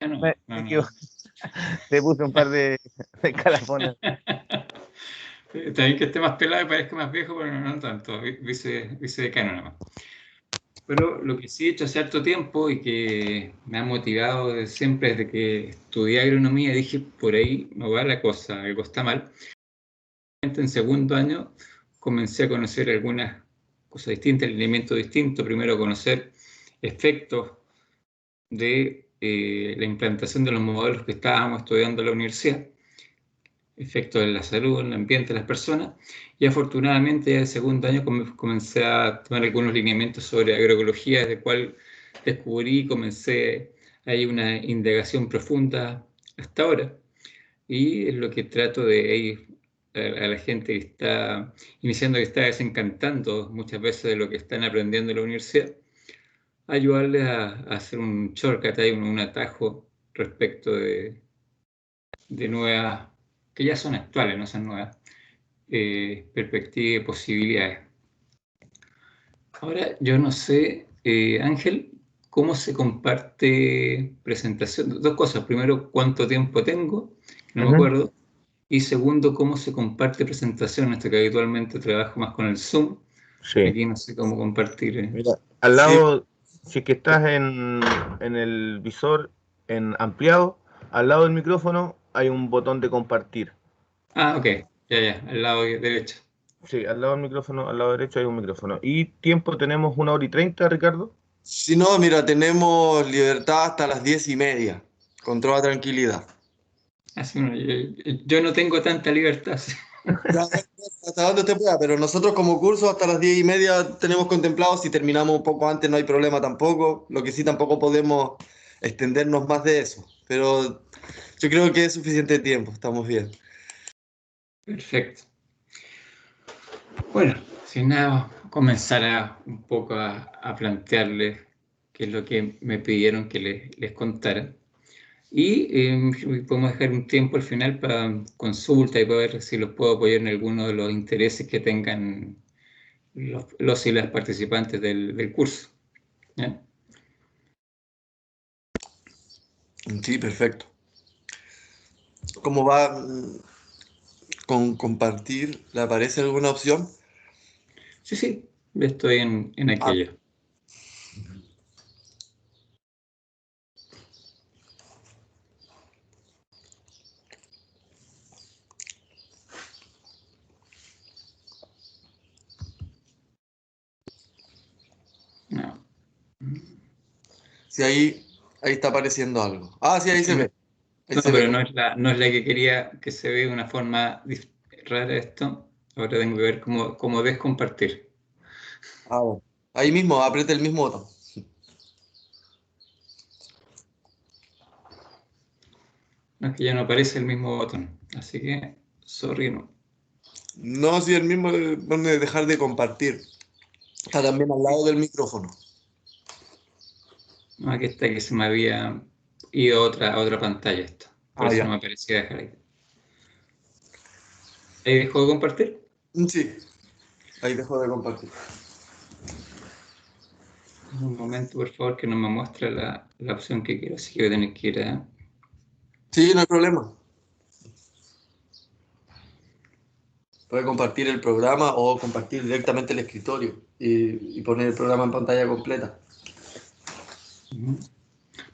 Ya no, Me no, no. equivoqué. Te puse un par de escalafones. Está bien que esté más pelado y parezca más viejo, pero no tanto, vicedecano nada más. Pero lo que sí he hecho hace harto tiempo y que me ha motivado siempre desde que estudié agronomía, dije, por ahí no va la cosa, algo está mal. En segundo año comencé a conocer algunas cosas distintas, elementos distintos. Primero conocer efectos de la implantación de los modelos que estábamos estudiando en la universidad, efectos en la salud, en el ambiente, en las personas. Y afortunadamente ya en el segundo año comencé a tomar algunos lineamientos sobre agroecología, desde cual descubrí y comencé ahí una indagación profunda hasta ahora. Y es lo que trato de ir a la gente que está iniciando, que está desencantando muchas veces de lo que están aprendiendo en la universidad, ayudarles a hacer un shortcut, un atajo respecto de nuevas, que ya son actuales, no son nuevas, perspectivas y posibilidades. Ahora, yo no sé, Ángel, cómo se comparte presentación. Dos cosas. Primero, cuánto tiempo tengo, que no me Ujú. acuerdo. Y segundo, cómo se comparte presentación. Esto que habitualmente trabajo más con el Zoom. Sí. Aquí no sé cómo compartir. Mira, al Sí, lado, si es que estás en el visor, en ampliado, al lado del micrófono hay un botón de compartir. Ah, ok. Ya, ya, al lado derecho. Sí, al lado del micrófono, al lado derecho hay un micrófono. ¿Y tiempo tenemos 1 hora y 30, Ricardo? si no, mira, tenemos libertad hasta las 10:30, con toda tranquilidad. Así, bueno, yo no tengo tanta libertad. Ya, hasta donde usted pueda, pero nosotros como curso hasta las 10:30 tenemos contemplado, si terminamos un poco antes no hay problema tampoco, lo que sí tampoco podemos extendernos más de eso, pero yo creo que es suficiente tiempo, estamos bien. Perfecto. Bueno, sin nada, comenzar un poco a plantearles qué es lo que me pidieron que les contara. Y podemos dejar un tiempo al final para consulta y ver si los puedo apoyar en alguno de los intereses que tengan los y las participantes del curso. ¿Ya? Sí, perfecto. ¿Cómo va con compartir? ¿Le aparece alguna opción? Sí, sí, estoy en Ah, aquello. No, sí, ahí está apareciendo algo. Ah, sí, ahí se sí, ve. Ahí no, se ve. pero no es la que quería que se vea de una forma rara esto. Ahora tengo que ver cómo descompartir. Ah, bueno. Ahí mismo, apriete el mismo botón. No es que ya no aparece el mismo botón. Así que, sorry, no. No, sí, el mismo donde dejar de compartir. Está también al lado del micrófono. No, aquí está que se me había ido a otra pantalla esto. Por Ah, eso no ya. me aparecía dejar ahí. ¿Ahí dejó de compartir? Sí, ahí dejo de compartir. Un momento, por favor, que no me muestra la opción que quiero. Así que voy a tener que ir a... Sí, no hay problema. Puede compartir el programa o compartir directamente el escritorio y poner el programa en pantalla completa.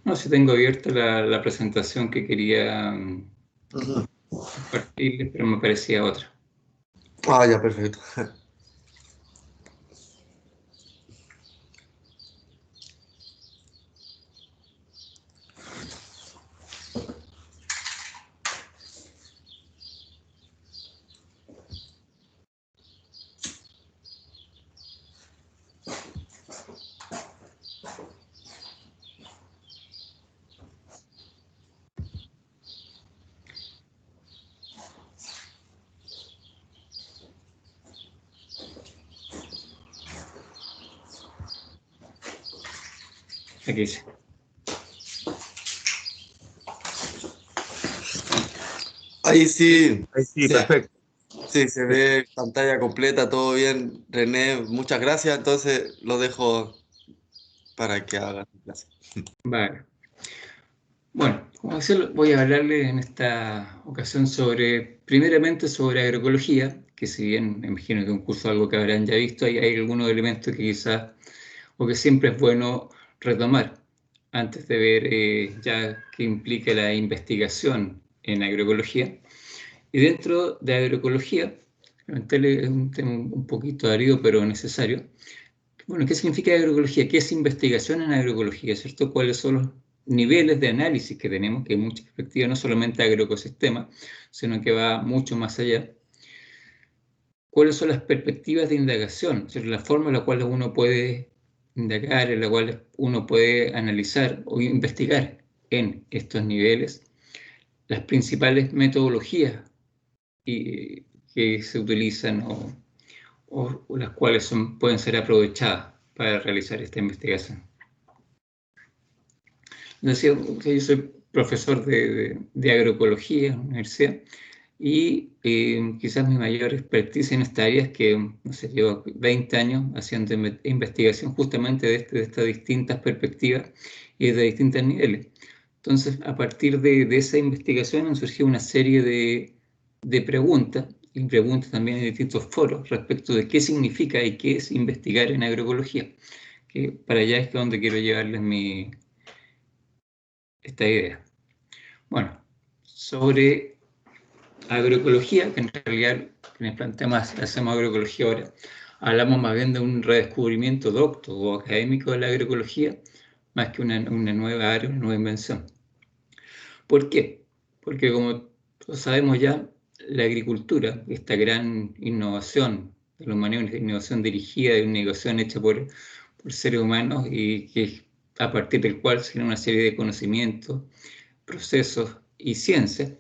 No, si tengo abierta la presentación que quería Ujú. compartirles, pero me parecía otra. Ah, ya, perfecto. Aquí dice. Ahí sí, Ahí sí, perfecto. sí, se ve pantalla completa, todo bien. René, muchas gracias. Entonces lo dejo para que haga su clase. Vale. Bueno, como decía, voy a hablarle en esta ocasión primeramente sobre agroecología, que si bien me imagino que es un curso algo que habrán ya visto, hay algunos elementos que quizás, o que siempre es bueno retomar, antes de ver ya qué implica la investigación en agroecología. Y dentro de agroecología, es un tema un poquito árido, pero necesario. Bueno, ¿qué significa agroecología? ¿Qué es investigación en agroecología? ¿Cierto? ¿Cuáles son los niveles de análisis que tenemos? Que hay mucha perspectiva, no solamente agroecosistema, sino que va mucho más allá. ¿Cuáles son las perspectivas de indagación? ¿Cierto? La forma en la cual uno puede indagar, en la cual uno puede analizar o investigar en estos niveles. Las principales metodologías que se utilizan o las cuales pueden ser aprovechadas para realizar esta investigación. Decía, yo soy profesor de agroecología en la universidad y quizás mi mayor expertise en esta área es que, no sé, llevo 20 años haciendo investigación justamente de estas distintas perspectivas y de distintos niveles. Entonces, a partir de esa investigación han surgido una serie de preguntas, y preguntas también en distintos foros respecto de qué significa y qué es investigar en agroecología, que para allá es donde quiero llevarles esta idea. Bueno, sobre agroecología, que en realidad quienes planteamos, hacemos agroecología ahora, hablamos más bien de un redescubrimiento docto o académico de la agroecología, más que una nueva área, una nueva invención. ¿Por qué? Porque como todos sabemos ya, la agricultura, esta gran innovación de la humanidad, una innovación dirigida, una innovación hecha por seres humanos y que a partir del cual se genera una serie de conocimientos, procesos y ciencias.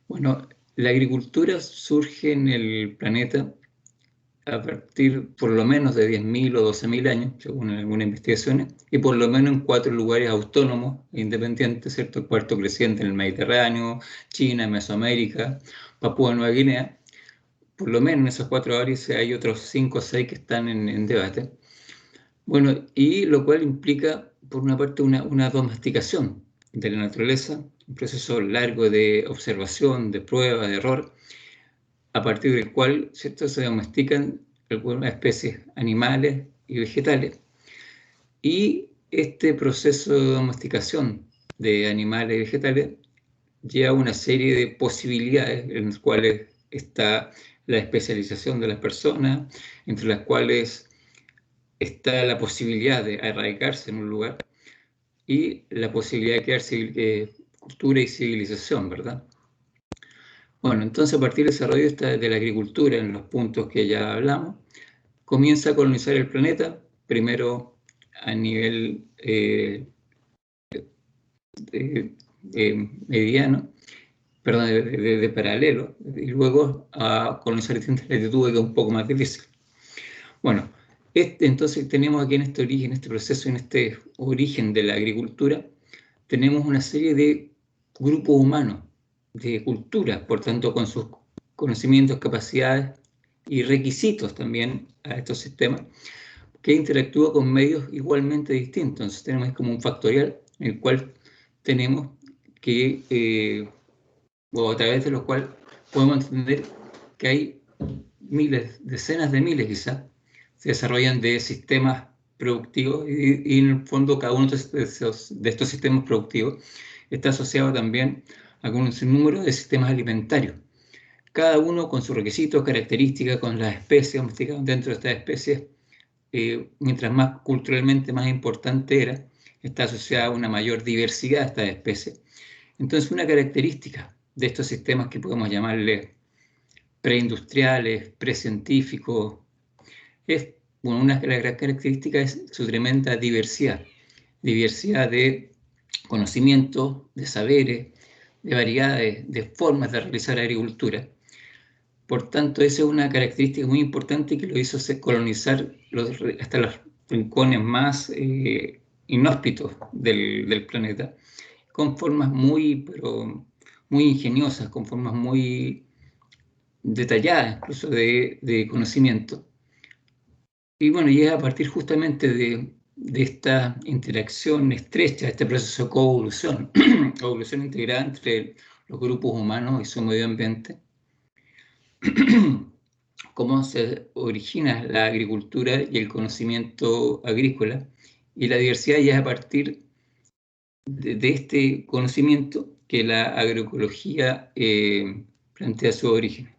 Bueno, la agricultura surge en el planeta a partir por lo menos de 10.000 o 12.000 años, según algunas investigaciones, y por lo menos en 4 lugares autónomos e independientes, ¿cierto? El cuarto creciente en el Mediterráneo, China, Mesoamérica, Papúa Nueva Guinea. Por lo menos en esos 4 áreas hay otros 5 o 6 que están en debate. Bueno, y lo cual implica, por una parte, una domesticación de la naturaleza, un proceso largo de observación, de prueba, de error, a partir del cual, ¿cierto?, se domestican algunas especies animales y vegetales. Y este proceso de domesticación de animales y vegetales lleva una serie de posibilidades en las cuales está la especialización de las personas, entre las cuales está la posibilidad de arraigarse en un lugar y la posibilidad de crear cultura y civilización, ¿verdad? Bueno, entonces a partir del desarrollo de la agricultura, en los puntos que ya hablamos, comienza a colonizar el planeta, primero a nivel mediano, perdón, de paralelo, y luego a colonizar distintas latitudes, que es un poco más difícil. Bueno, entonces tenemos aquí en este origen, en este proceso, en este origen de la agricultura, tenemos una serie de grupos humanos, de culturas, por tanto, con sus conocimientos, capacidades y requisitos también a estos sistemas, que interactúa con medios igualmente distintos. Entonces tenemos como un factorial en el cual tenemos que, o a través de lo cual podemos entender que hay miles, decenas de miles quizás, se desarrollan de sistemas productivos y en el fondo cada uno de estos sistemas productivos está asociado también a un sinnúmero de sistemas alimentarios, cada uno con sus requisitos, características, con las especies domesticadas dentro de estas especies. Mientras más culturalmente más importante era, está asociada a una mayor diversidad de estas especies. Entonces, una característica de estos sistemas que podemos llamarle preindustriales, precientíficos, una gran característica es su tremenda diversidad. Diversidad de conocimientos, de saberes, de variedades, de formas de realizar agricultura. Por tanto, esa es una característica muy importante que lo hizo colonizar hasta los rincones más inhóspitos del planeta, con formas pero muy ingeniosas, con formas muy detalladas, incluso de conocimiento. Y bueno, y es a partir justamente de esta interacción estrecha, este proceso de coevolución, evolución integrada entre los grupos humanos y su medio ambiente, cómo se origina la agricultura y el conocimiento agrícola, y la diversidad ya es a partir de este conocimiento que la agroecología plantea su origen.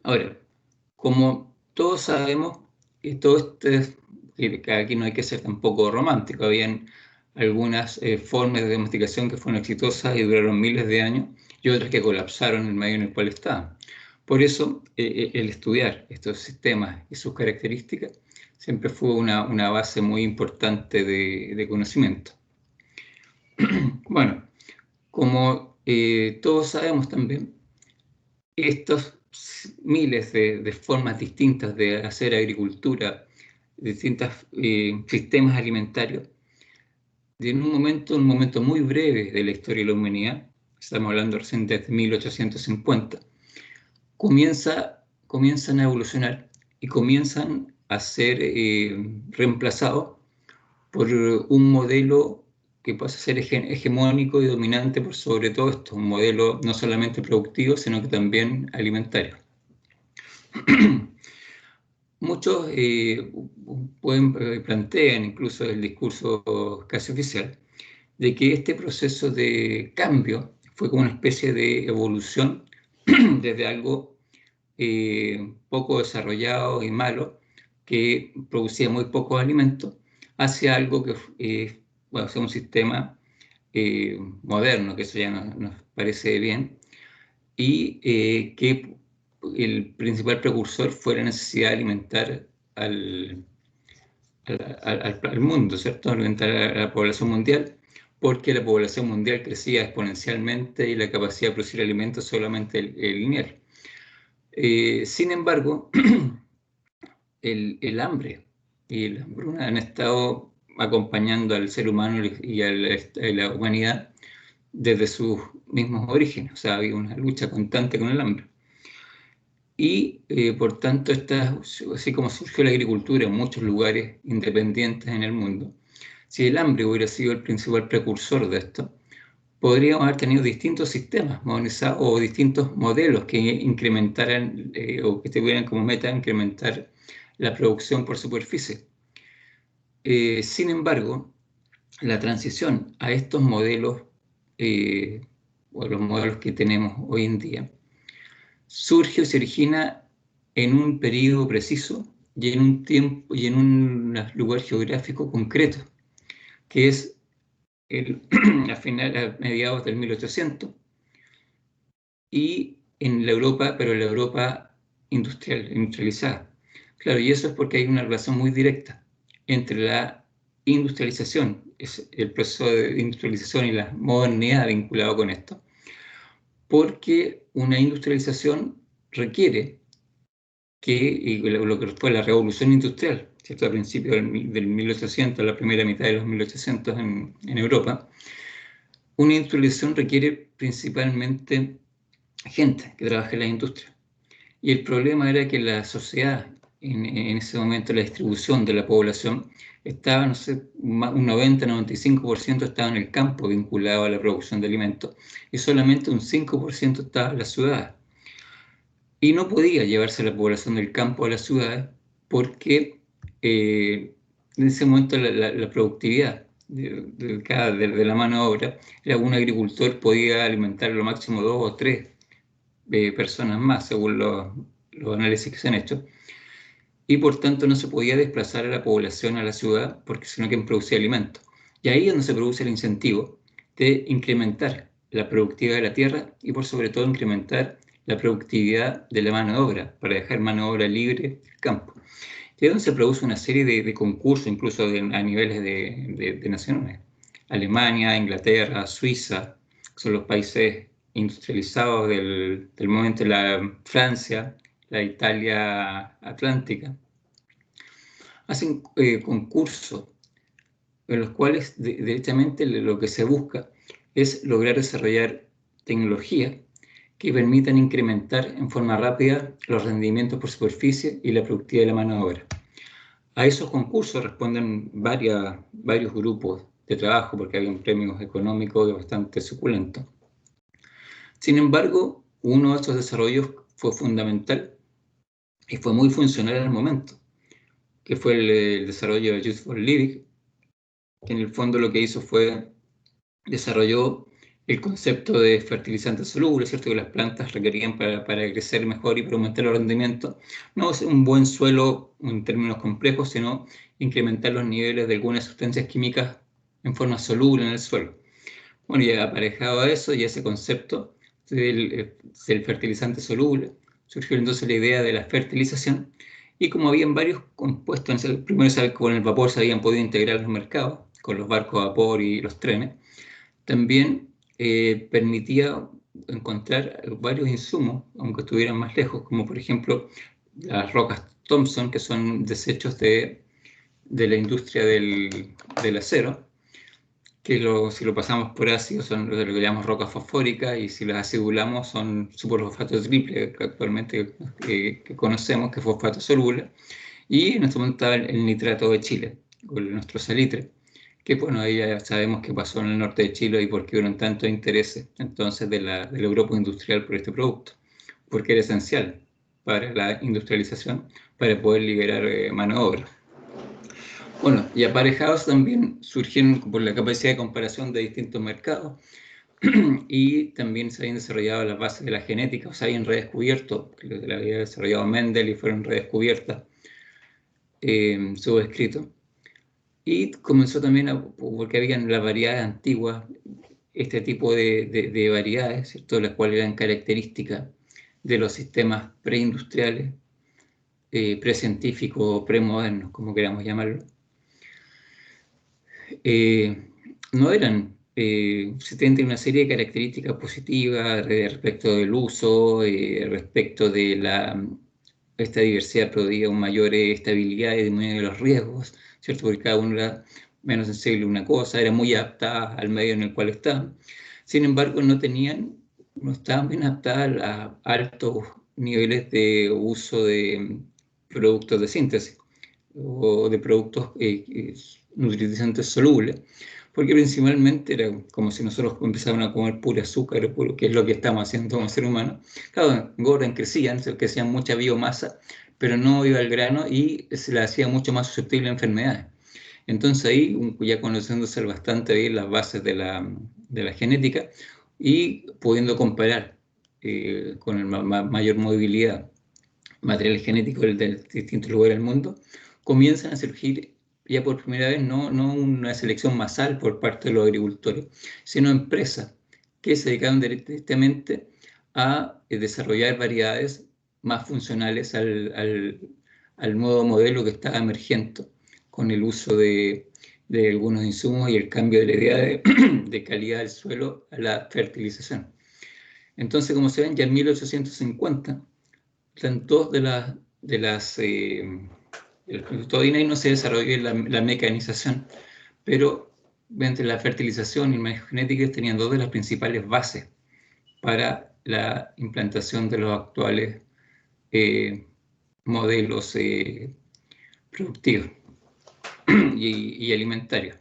Ahora, como todos sabemos, todo esto, aquí no hay que ser tampoco romántico, habían algunas formas de domesticación que fueron exitosas y duraron miles de años, y otras que colapsaron en el medio en el cual estaban. Por eso, el estudiar estos sistemas y sus características siempre fue una base muy importante de conocimiento. Bueno, como todos sabemos también, estos miles de formas distintas de hacer agricultura, distintos sistemas alimentarios, en un momento muy breve de la historia de la humanidad, estamos hablando recién desde 1850, comienzan a evolucionar y comienzan a ser reemplazados por un modelo que pasa a ser hegemónico y dominante por sobre todo esto, un modelo no solamente productivo, sino que también alimentario. Muchos plantean, incluso el discurso casi oficial, de que este proceso de cambio fue como una especie de evolución desde algo poco desarrollado y malo, que producía muy pocos alimentos, hacia algo que bueno, sea un sistema moderno, que eso ya nos parece bien, y que el principal precursor fue la necesidad de alimentar al mundo, ¿cierto? Alimentar a la población mundial, porque la población mundial crecía exponencialmente y la capacidad de producir alimentos solamente lineal. Sin embargo, el hambre y la hambruna han estado acompañando al ser humano y a la humanidad desde sus mismos orígenes. O sea, había una lucha constante con el hambre. Y por tanto, así como surgió la agricultura en muchos lugares independientes en el mundo, si el hambre hubiera sido el principal precursor de esto, podríamos haber tenido distintos sistemas modernizados o distintos modelos que incrementaran o que tuvieran como meta incrementar la producción por superficie. Sin embargo, la transición a estos modelos, o los modelos que tenemos hoy en día, surge o se origina en un periodo preciso y en un tiempo y en un lugar geográfico concreto, que es a mediados del 1800, y en la Europa, pero en la Europa industrializada. Claro, y eso es porque hay una relación muy directa entre la industrialización, es el proceso de industrialización y la modernidad vinculado con esto, porque una industrialización requiere y lo que fue la revolución industrial, ¿cierto? A principios del 1800, la primera mitad de los 1800 en Europa, una industrialización requiere principalmente gente que trabaje en la industria. Y el problema era que la sociedad, en ese momento, la distribución de la población, estaba, no sé, un 90-95% estaba en el campo vinculado a la producción de alimentos, y solamente un 5% estaba en las ciudades. Y no podía llevarse la población del campo a las ciudades porque en ese momento la productividad de la mano de obra, un agricultor podía alimentar a lo máximo 2 o 3 personas más, según los análisis que se han hecho. Y por tanto no se podía desplazar a la población a la ciudad, porque sino quien producía alimentos. Y ahí es donde se produce el incentivo de incrementar la productividad de la tierra y por sobre todo incrementar la productividad de la mano de obra, para dejar mano de obra libre en el campo. Y es donde se produce una serie de concursos, incluso a niveles de naciones. Alemania, Inglaterra, Suiza, son los países industrializados del momento, la Francia, la Italia atlántica. Hacen concursos en los cuales derechamente lo que se busca es lograr desarrollar tecnología que permitan incrementar en forma rápida los rendimientos por superficie y la productividad de la mano de obra. A esos concursos responden varios grupos de trabajo, porque había premios económicos bastante suculentos. Sin embargo, uno de estos desarrollos fue fundamental y fue muy funcional en el momento, que fue el desarrollo de Youth for Living, que en el fondo lo que hizo fue desarrolló el concepto de fertilizantes solubles, ¿cierto? Que las plantas requerían para crecer mejor y para aumentar el rendimiento. No es un buen suelo en términos complejos, sino incrementar los niveles de algunas sustancias químicas en forma soluble en el suelo. Bueno, y aparejado a eso y a ese concepto del fertilizante soluble, surgió entonces la idea de la fertilización. Y como habían varios compuestos, primero saber que con el vapor se habían podido integrar los mercados, con los barcos a vapor y los trenes, también permitía encontrar varios insumos, aunque estuvieran más lejos, como por ejemplo las rocas Thompson, que son desechos de la industria del acero, que si lo pasamos por ácido son lo que llamamos rocas fosfóricas, y si las acidulamos son superfosfato triple, que actualmente que conocemos, que es fosfato soluble. Y en este momento está el nitrato de Chile, o nuestro salitre, que bueno, ahí ya sabemos qué pasó en el norte de Chile y por qué hubieron tantos intereses entonces de la Europa industrial por este producto, porque era esencial para la industrialización, para poder liberar mano de obra. Bueno, y aparejados también surgieron por la capacidad de comparación de distintos mercados y también se habían desarrollado las bases de la genética, o sea, habían redescubierto, que la había desarrollado Mendel y fueron redescubiertas, subescrito. Y comenzó también, porque habían las variedades antiguas, este tipo de variedades, ¿cierto? Las cuales eran características de los sistemas preindustriales, precientíficos, premodernos, como queramos llamarlo. No eran, se tiene una serie de características positivas respecto del uso, respecto de esta diversidad producía una mayor estabilidad y disminuye los riesgos, ¿cierto? Porque cada uno era menos sensible a una cosa, era muy adaptada al medio en el cual estaban. Sin embargo, no estaban bien adaptadas a altos niveles de uso de productos de síntesis o de productos nutricionantes solubles, porque principalmente era como si nosotros empezáramos a comer puro azúcar, que es lo que estamos haciendo como ser humano. Claro, engordan, crecían mucha biomasa, pero no iba al grano y se la hacía mucho más susceptible a enfermedades. Entonces ahí, ya conociéndose bastante bien las bases de la genética y pudiendo comparar con mayor movilidad materiales genéticos de distintos lugares del mundo, comienzan a surgir ya por primera vez no una selección masal por parte de los agricultores, sino empresas que se dedicaron directamente a desarrollar variedades más funcionales al nuevo modelo que estaba emergiendo con el uso de algunos insumos y el cambio de la idea de calidad del suelo a la fertilización. Entonces, como se ven, ya en 1850, dos todavía no se desarrolló la mecanización, pero entre la fertilización y el manejo genético tenían dos de las principales bases para la implantación de los actuales modelos productivos y alimentarios.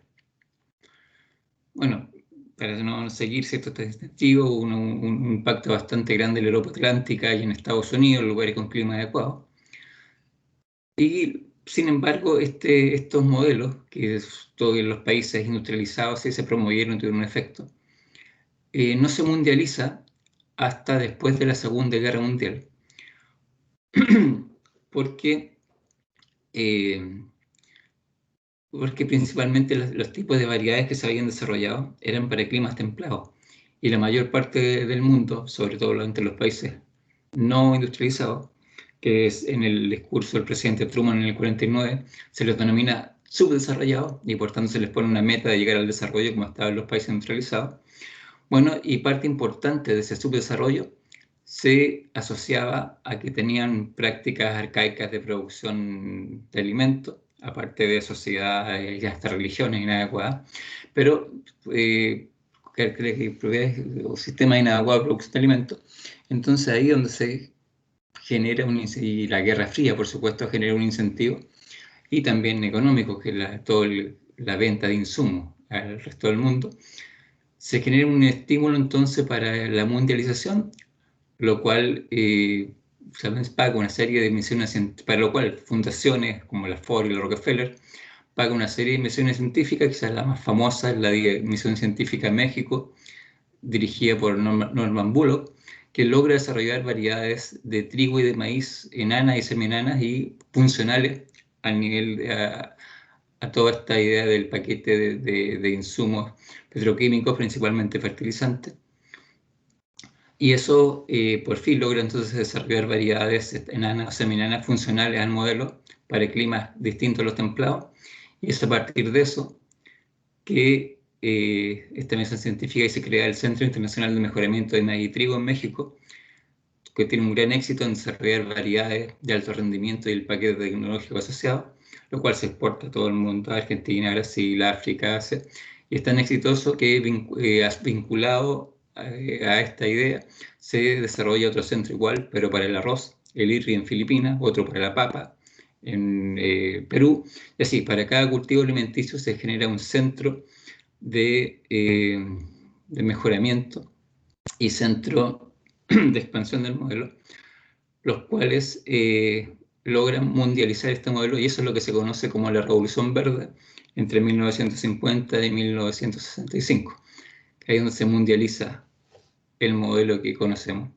Bueno, para no seguir ciertos testigos, hubo un impacto bastante grande en la Europa Atlántica y en Estados Unidos, lugares con clima adecuado. Y sin embargo, estos modelos, que todos los países industrializados sí se promovieron y tuvieron un efecto, no se mundializa hasta después de la Segunda Guerra Mundial. Porque principalmente los tipos de variedades que se habían desarrollado eran para climas templados. Y la mayor parte del mundo, sobre todo entre los países no industrializados, que es en el discurso del presidente Truman en el 49, se los denomina subdesarrollados y por tanto se les pone una meta de llegar al desarrollo como estaban los países industrializados. Bueno, y parte importante de ese subdesarrollo se asociaba a que tenían prácticas arcaicas de producción de alimentos, aparte de sociedades y hasta religiones inadecuadas, pero propiedades o sistemas inadecuados de producción de alimentos. Entonces ahí donde se genera y la Guerra Fría, por supuesto, genera un incentivo y también económicos, que es toda la venta de insumos al resto del mundo, se genera un estímulo entonces para la mundialización, lo cual paga una serie de misiones, para lo cual fundaciones como la Ford y la Rockefeller paga una serie de misiones científicas. Quizás la más famosa es la misión científica México, dirigida por Norman Bullock, que logra desarrollar variedades de trigo y de maíz enanas y semienanas y funcionales al nivel a toda esta idea del paquete de insumos petroquímicos, principalmente fertilizantes. Y eso por fin logra entonces desarrollar variedades enanas o semienanas funcionales al modelo para climas distintos a los templados. Y es a partir de eso que esta misión científica y se crea el Centro Internacional de Mejoramiento de Maíz y Trigo en México, que tiene un gran éxito en desarrollar variedades de alto rendimiento y el paquete tecnológico asociado, lo cual se exporta a todo el mundo, a Argentina, Brasil, África, Asia, y es tan exitoso que vinculado a esta idea se desarrolla otro centro igual, pero para el arroz, el IRRI en Filipinas, otro para la papa en Perú, y así, para cada cultivo alimenticio se genera un centro de mejoramiento y centro de expansión del modelo, los cuales logran mundializar este modelo, y eso es lo que se conoce como la Revolución Verde entre 1950 y 1965, ahí es donde se mundializa el modelo que conocemos.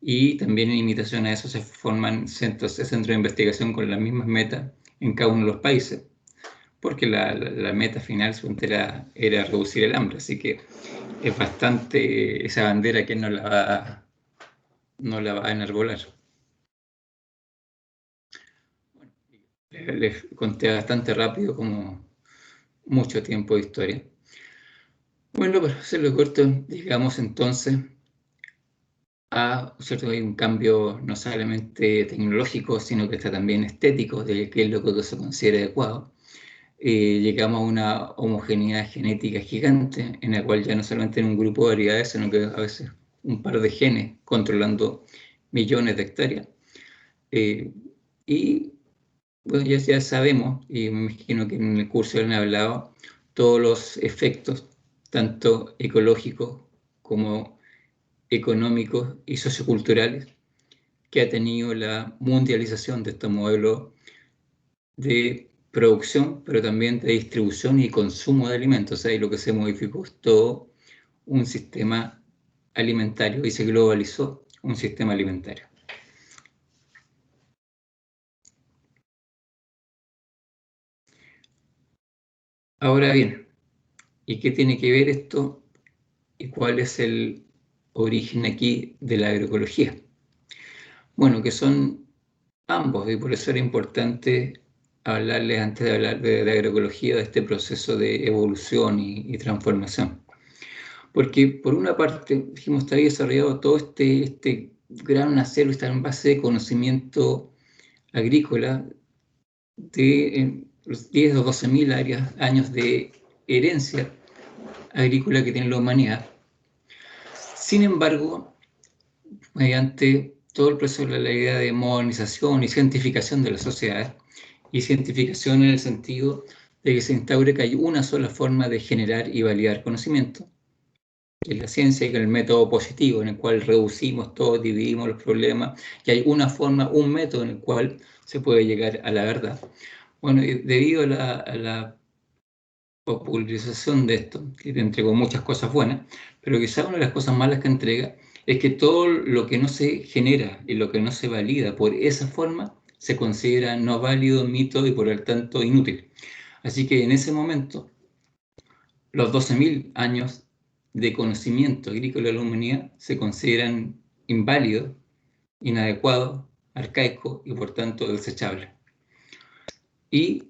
Y también en imitación a eso se forman centros de investigación con las mismas metas en cada uno de los países, porque la meta final era reducir el hambre, así que es bastante esa bandera que no la va a enarbolar. Les conté bastante rápido, como mucho tiempo de historia. Bueno, para hacerlo corto, digamos entonces ¿cierto? Hay un cambio no solamente tecnológico, sino que está también estético, de qué es lo que se considera adecuado. Llegamos a una homogeneidad genética gigante, en la cual ya no solamente en un grupo de variedades, sino que a veces un par de genes controlando millones de hectáreas. Y bueno, ya sabemos, y me imagino que en el curso han hablado, todos los efectos, tanto ecológicos como económicos y socioculturales, que ha tenido la mundialización de estos modelos de producción, pero también de distribución y consumo de alimentos. O sea, y lo que se modificó es todo un sistema alimentario y se globalizó un sistema alimentario. Ahora bien, ¿y qué tiene que ver esto y cuál es el origen aquí de la agroecología? Bueno, que son ambos, y por eso era importante hablarles antes de hablar de agroecología, de este proceso de evolución y transformación. Porque por una parte, dijimos, está desarrollado todo este gran acervo, esta gran base de conocimiento agrícola de los 10 o 12 mil años de herencia agrícola que tiene la humanidad. Sin embargo, mediante todo el proceso de la idea de modernización y cientificación de la sociedad, y cientificación en el sentido de que se instaure que hay una sola forma de generar y validar conocimiento, que es la ciencia, y que es el método positivo, en el cual reducimos todo, dividimos los problemas, y hay una forma, un método en el cual se puede llegar a la verdad. Bueno, debido a la popularización de esto, que te entregó muchas cosas buenas, pero quizás una de las cosas malas que entrega es que todo lo que no se genera y lo que no se valida por esa forma se considera no válido, mito y por el tanto inútil. Así que en ese momento, los 12.000 años de conocimiento agrícola de la humanidad se consideran inválidos, inadecuados, arcaicos y por tanto desechables. Y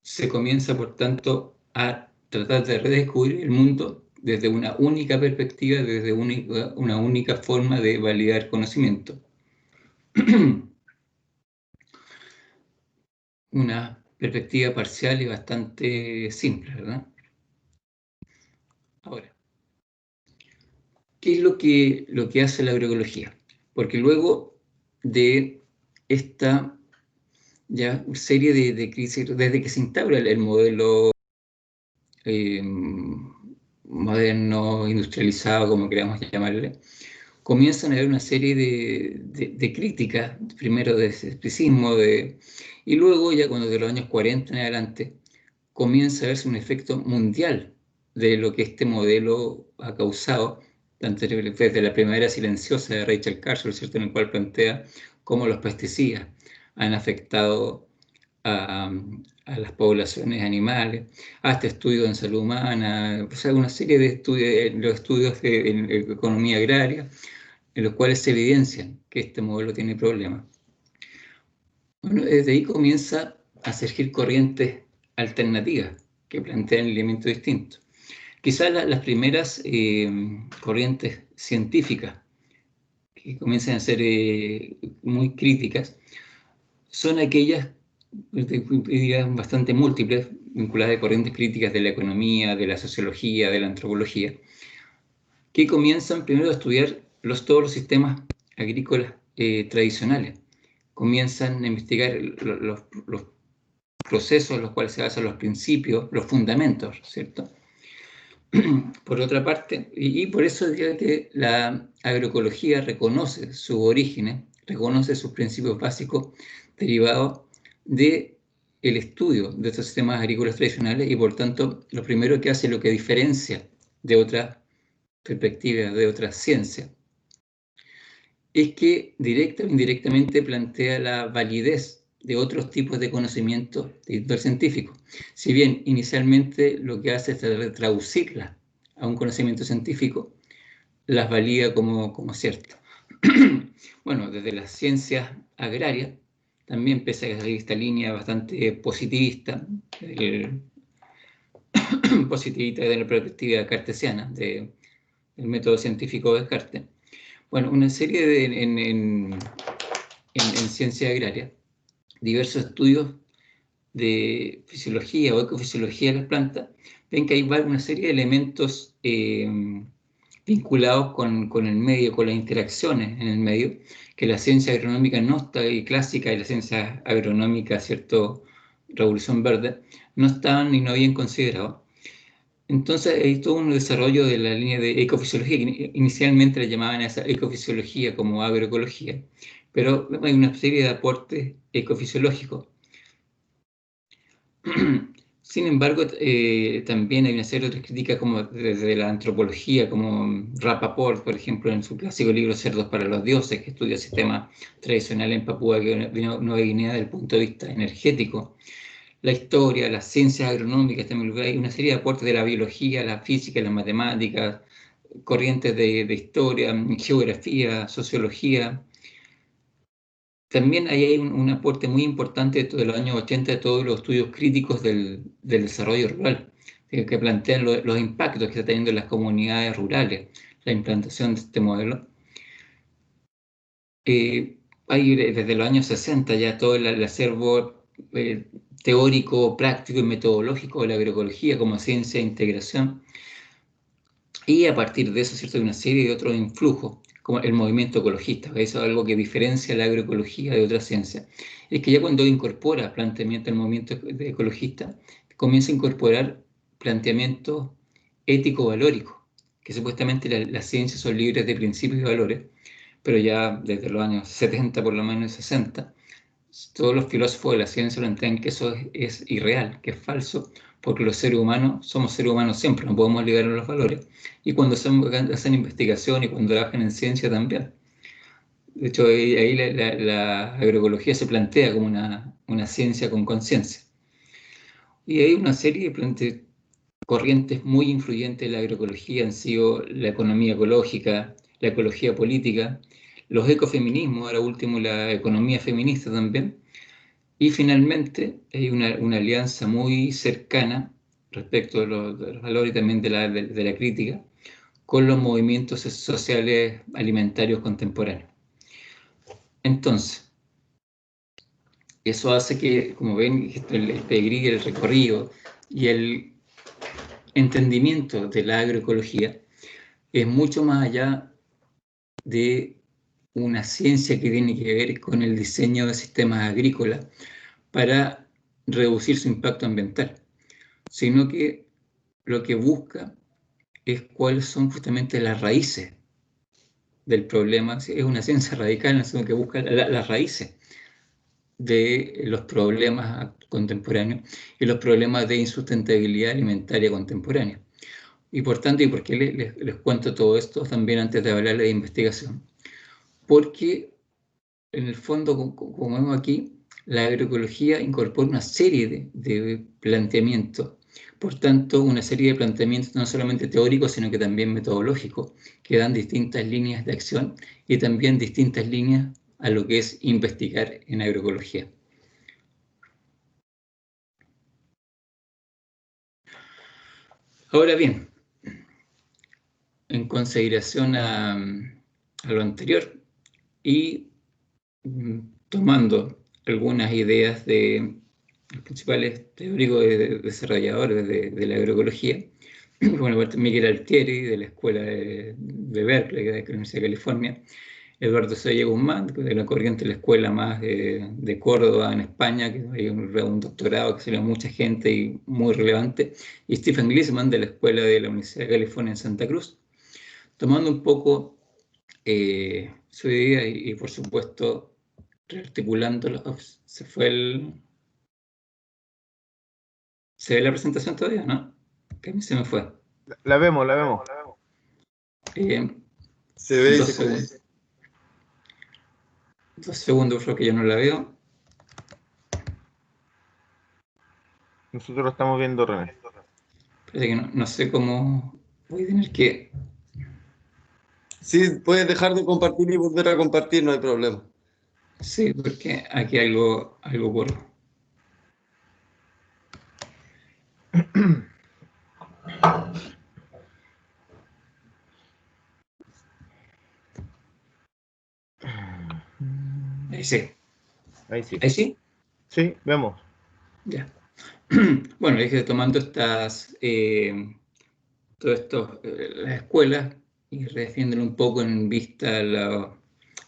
se comienza, por tanto, a tratar de redescubrir el mundo desde una única perspectiva, desde una única forma de validar conocimiento. Una perspectiva parcial y bastante simple, ¿verdad? Ahora, ¿qué es lo que hace la agroecología? Porque luego de esta ya serie de crisis desde que se instaura el modelo moderno, industrializado, como queramos llamarle. Comienzan a haber una serie de críticas, primero de escepticismo, y luego ya cuando de los años 40 en adelante comienza a verse un efecto mundial de lo que este modelo ha causado, tanto desde la primavera silenciosa de Rachel Carson, ¿cierto?, en el cual plantea cómo los pesticidas han afectado a las poblaciones animales, hasta estudios en salud humana, o sea, una serie de estudios, los estudios en economía agraria, en los cuales se evidencian que este modelo tiene problemas. Bueno, desde ahí comienza a surgir corrientes alternativas que plantean elementos distintos. Quizás las primeras corrientes científicas que comienzan a ser muy críticas son aquellas, diría, bastante múltiples, vinculadas a corrientes críticas de la economía, de la sociología, de la antropología, que comienzan primero a estudiar todos los sistemas agrícolas tradicionales. Comienzan a investigar los procesos en los cuales se basan los principios, los fundamentos, ¿cierto? Por otra parte, y por eso diría que la agroecología reconoce sus orígenes, reconoce sus principios básicos derivados del estudio de estos sistemas agrícolas tradicionales y por tanto lo primero que hace, lo que diferencia de otras perspectivas, de otras ciencias, es que directa o indirectamente plantea la validez de otros tipos de conocimientos de índole científico. Si bien inicialmente lo que hace es traducirlas a un conocimiento científico, las valida como ciertas. Bueno, desde las ciencias agrarias, también pese a esta línea bastante positivista, positivista de la perspectiva cartesiana, del método científico de Descartes. Bueno, una serie en ciencia agraria, diversos estudios de fisiología o ecofisiología de las plantas, ven que hay una serie de elementos vinculados con el medio, con las interacciones en el medio, que la ciencia agronómica no está, y clásica y la ciencia agronómica, ¿cierto?, Revolución Verde, no estaban y no habían considerado. Entonces hay todo un desarrollo de la línea de ecofisiología, que inicialmente le llamaban a esa ecofisiología como agroecología, pero hay una serie de aportes ecofisiológicos. Sin embargo, también hay una serie de otras críticas como desde la antropología, como Rapaport, por ejemplo, en su clásico libro Cerdos para los Dioses, que estudia sistemas tradicionales en Papúa Nueva Guinea desde el punto de vista energético. La historia, las ciencias agronómicas, también hay una serie de aportes de la biología, la física, las matemáticas, corrientes de historia, geografía, sociología. También hay un aporte muy importante de los años 80 de todos los estudios críticos del desarrollo rural, que plantean los impactos que está teniendo en las comunidades rurales, la implantación de este modelo. Hay desde los años 60 ya todo el acervo teórico, práctico y metodológico de la agroecología como ciencia de integración. Y a partir de eso, ¿cierto?, hay una serie de otros influjos, como el movimiento ecologista. Eso es algo que diferencia la agroecología de otras ciencias. Es que ya cuando incorpora planteamiento del movimiento ecologista, comienza a incorporar planteamientos ético-valóricos, que supuestamente las ciencias son libres de principios y valores, pero ya desde los años 70, por lo menos 60, todos los filósofos de la ciencia plantean que eso es irreal, que es falso, porque los seres humanos somos seres humanos siempre, no podemos ligar a los valores. Y cuando hacen investigación y cuando trabajan en ciencia también. De hecho, ahí la agroecología se plantea como una ciencia con conciencia. Y hay una serie de corrientes muy influyentes en la agroecología, han sido la economía ecológica, la ecología política, los ecofeminismos, ahora último la economía feminista también. Y finalmente hay una alianza muy cercana respecto de los valores y también de la crítica con los movimientos sociales alimentarios contemporáneos. Entonces, eso hace que, como ven, el pedigrí, el recorrido y el entendimiento de la agroecología es mucho más allá de una ciencia que tiene que ver con el diseño de sistemas agrícolas, para reducir su impacto ambiental, sino que lo que busca es cuáles son justamente las raíces del problema. Es una ciencia radical en el sentido que busca las raíces de los problemas contemporáneos y los problemas de insustentabilidad alimentaria contemporánea. Y por tanto, ¿y por qué les cuento todo esto también antes de hablar de investigación? Porque en el fondo, como vemos aquí, la agroecología incorpora una serie de planteamientos. Por tanto, una serie de planteamientos no solamente teóricos, sino que también metodológicos, que dan distintas líneas de acción y también distintas líneas a lo que es investigar en agroecología. Ahora bien, en consideración a lo anterior y tomando algunas ideas de los principales teóricos desarrolladores de la agroecología, bueno, Miguel Altieri, de la Escuela de Berkeley, de la Universidad de California, Eduardo Soya Guzmán, de la corriente de la escuela más de Córdoba, en España, que hay un doctorado que salió mucha gente y muy relevante, y Stephen Glisman, de la Escuela de la Universidad de California en Santa Cruz, tomando un poco su idea y por supuesto, rearticulándolo. Se ve la presentación todavía, ¿no? Que a mí se me fue. La vemos. Se ve y 2 se segundos. escucha. 2 segundos, creo que yo no la veo. Nosotros lo estamos viendo, René. Parece que no sé cómo voy a tener que... Sí, puedes dejar de compartir y volver a compartir, no hay problema. Sí, porque aquí algo ocurre. Ahí sí. Ahí sí. ¿Ahí sí? Sí, vemos. Ya. Bueno, dije tomando todas las escuelas y redefiniéndolo un poco en vista a los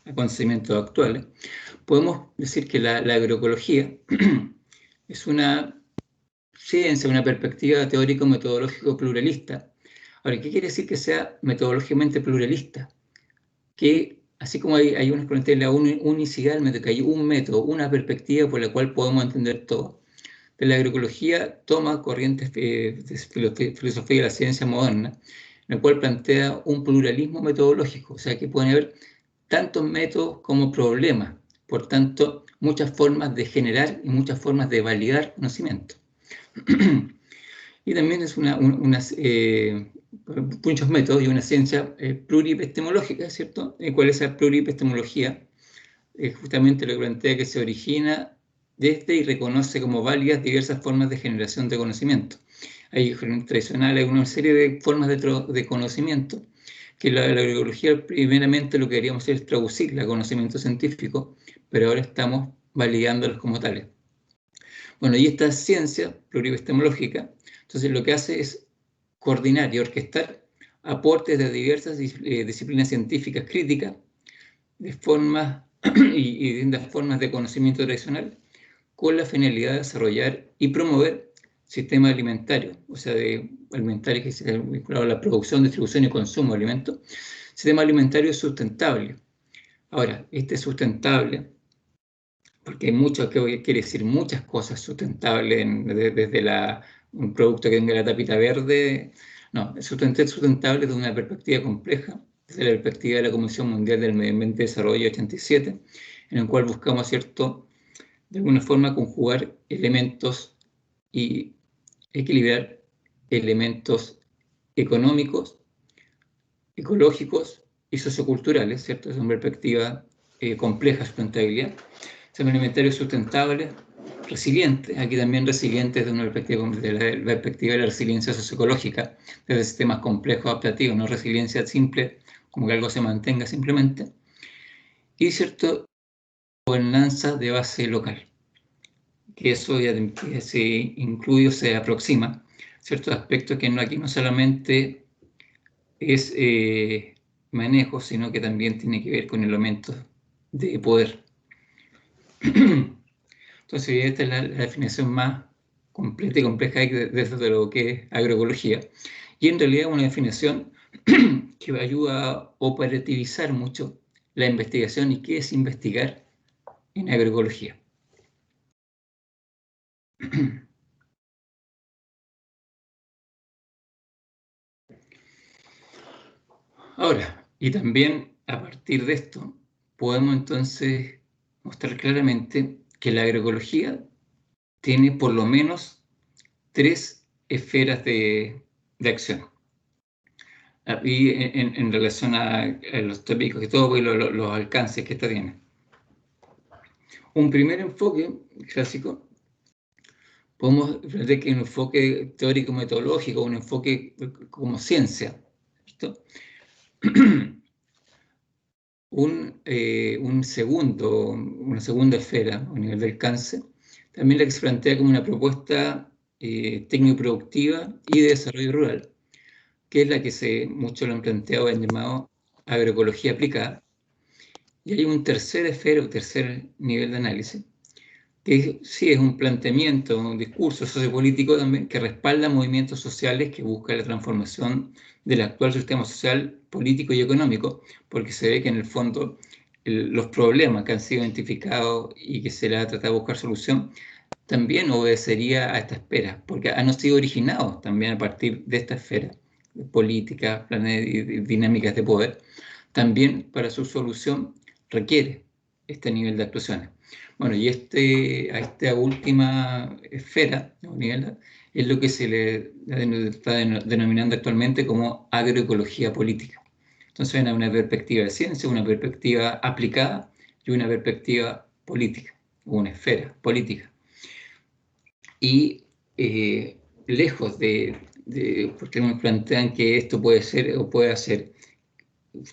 acontecimientos actuales, podemos decir que la agroecología es una ciencia, una perspectiva teórico-metodológico pluralista. Ahora, ¿qué quiere decir que sea metodológicamente pluralista? Que así como hay una corriente de la unicidad, que hay un método, una perspectiva por la cual podemos entender todo. De la agroecología toma corrientes de filosofía de la ciencia moderna, en la cual plantea un pluralismo metodológico, o sea que pueden haber tantos métodos como problemas, por tanto, muchas formas de generar y muchas formas de validar conocimiento. Y también es muchos métodos y una ciencia pluriepistemológica, ¿cierto? ¿Cuál es la pluriepistemología? Justamente lo que plantea que se origina desde y reconoce como válidas diversas formas de generación de conocimiento. Hay tradicional, hay una serie de formas de conocimiento que la agroecología primeramente lo que queríamos hacer es traducirla a conocimiento científico, pero ahora estamos validándolos como tales. Bueno, y esta ciencia pluriepistemológica, entonces lo que hace es coordinar y orquestar aportes de diversas disciplinas científicas críticas de formas y distintas formas de conocimiento tradicional con la finalidad de desarrollar y promover sistemas alimentarios, o sea, de alimentarios que se vinculado a la producción, distribución y consumo de alimentos, sistema alimentario sustentable. Ahora, este sustentable, porque hay mucho que quiere decir muchas cosas sustentables, desde un producto que tenga la tapita verde, no, es sustentable desde una perspectiva compleja, desde la perspectiva de la Comisión Mundial del Medio Ambiente y Desarrollo 87, en el cual buscamos, ¿cierto?, de alguna forma conjugar elementos y equilibrar elementos económicos, ecológicos y socioculturales, ¿cierto? Es una perspectiva compleja de sustentabilidad. Sistema alimentario sustentable, resiliente, aquí también resiliente desde una perspectiva de la resiliencia socioecológica, desde sistemas complejos adaptativos, no resiliencia simple, como que algo se mantenga simplemente, y cierto, gobernanza de base local, que eso ya se incluye o se aproxima ciertos aspectos que aquí no solamente es manejo, sino que también tiene que ver con elementos de poder. Entonces, esta es la definición más completa y compleja de lo que es agroecología. Y en realidad es una definición que ayuda a operativizar mucho la investigación y qué es investigar en agroecología. Ahora, y también a partir de esto, podemos entonces mostrar claramente que la agroecología tiene por lo menos 3 esferas de acción. Y en relación a los tópicos y todo, y los alcances que esta tiene. Un primer enfoque clásico, podemos ver que un enfoque teórico-metodológico, un enfoque como ciencia, ¿cierto? Una segunda esfera a nivel de alcance, también la que se plantea como una propuesta técnico-productiva y de desarrollo rural, que es la que muchos lo han planteado en llamado agroecología aplicada. Y hay un tercer esfera, un tercer nivel de análisis, que sí es un planteamiento, un discurso sociopolítico también, que respalda movimientos sociales que buscan la transformación del actual sistema social, político y económico, porque se ve que en el fondo los problemas que han sido identificados y que se le ha tratado de buscar solución, también obedecería a esta esfera, porque han sido originados también a partir de esta esfera, políticas, planes y dinámicas de poder. También para su solución requiere este nivel de actuaciones. Bueno, y a esta última esfera, nivel, es lo que se le está denominando actualmente como agroecología política. Entonces hay una perspectiva de ciencia, una perspectiva aplicada y una perspectiva política, una esfera política. Y lejos porque me plantean que esto puede ser o puede hacer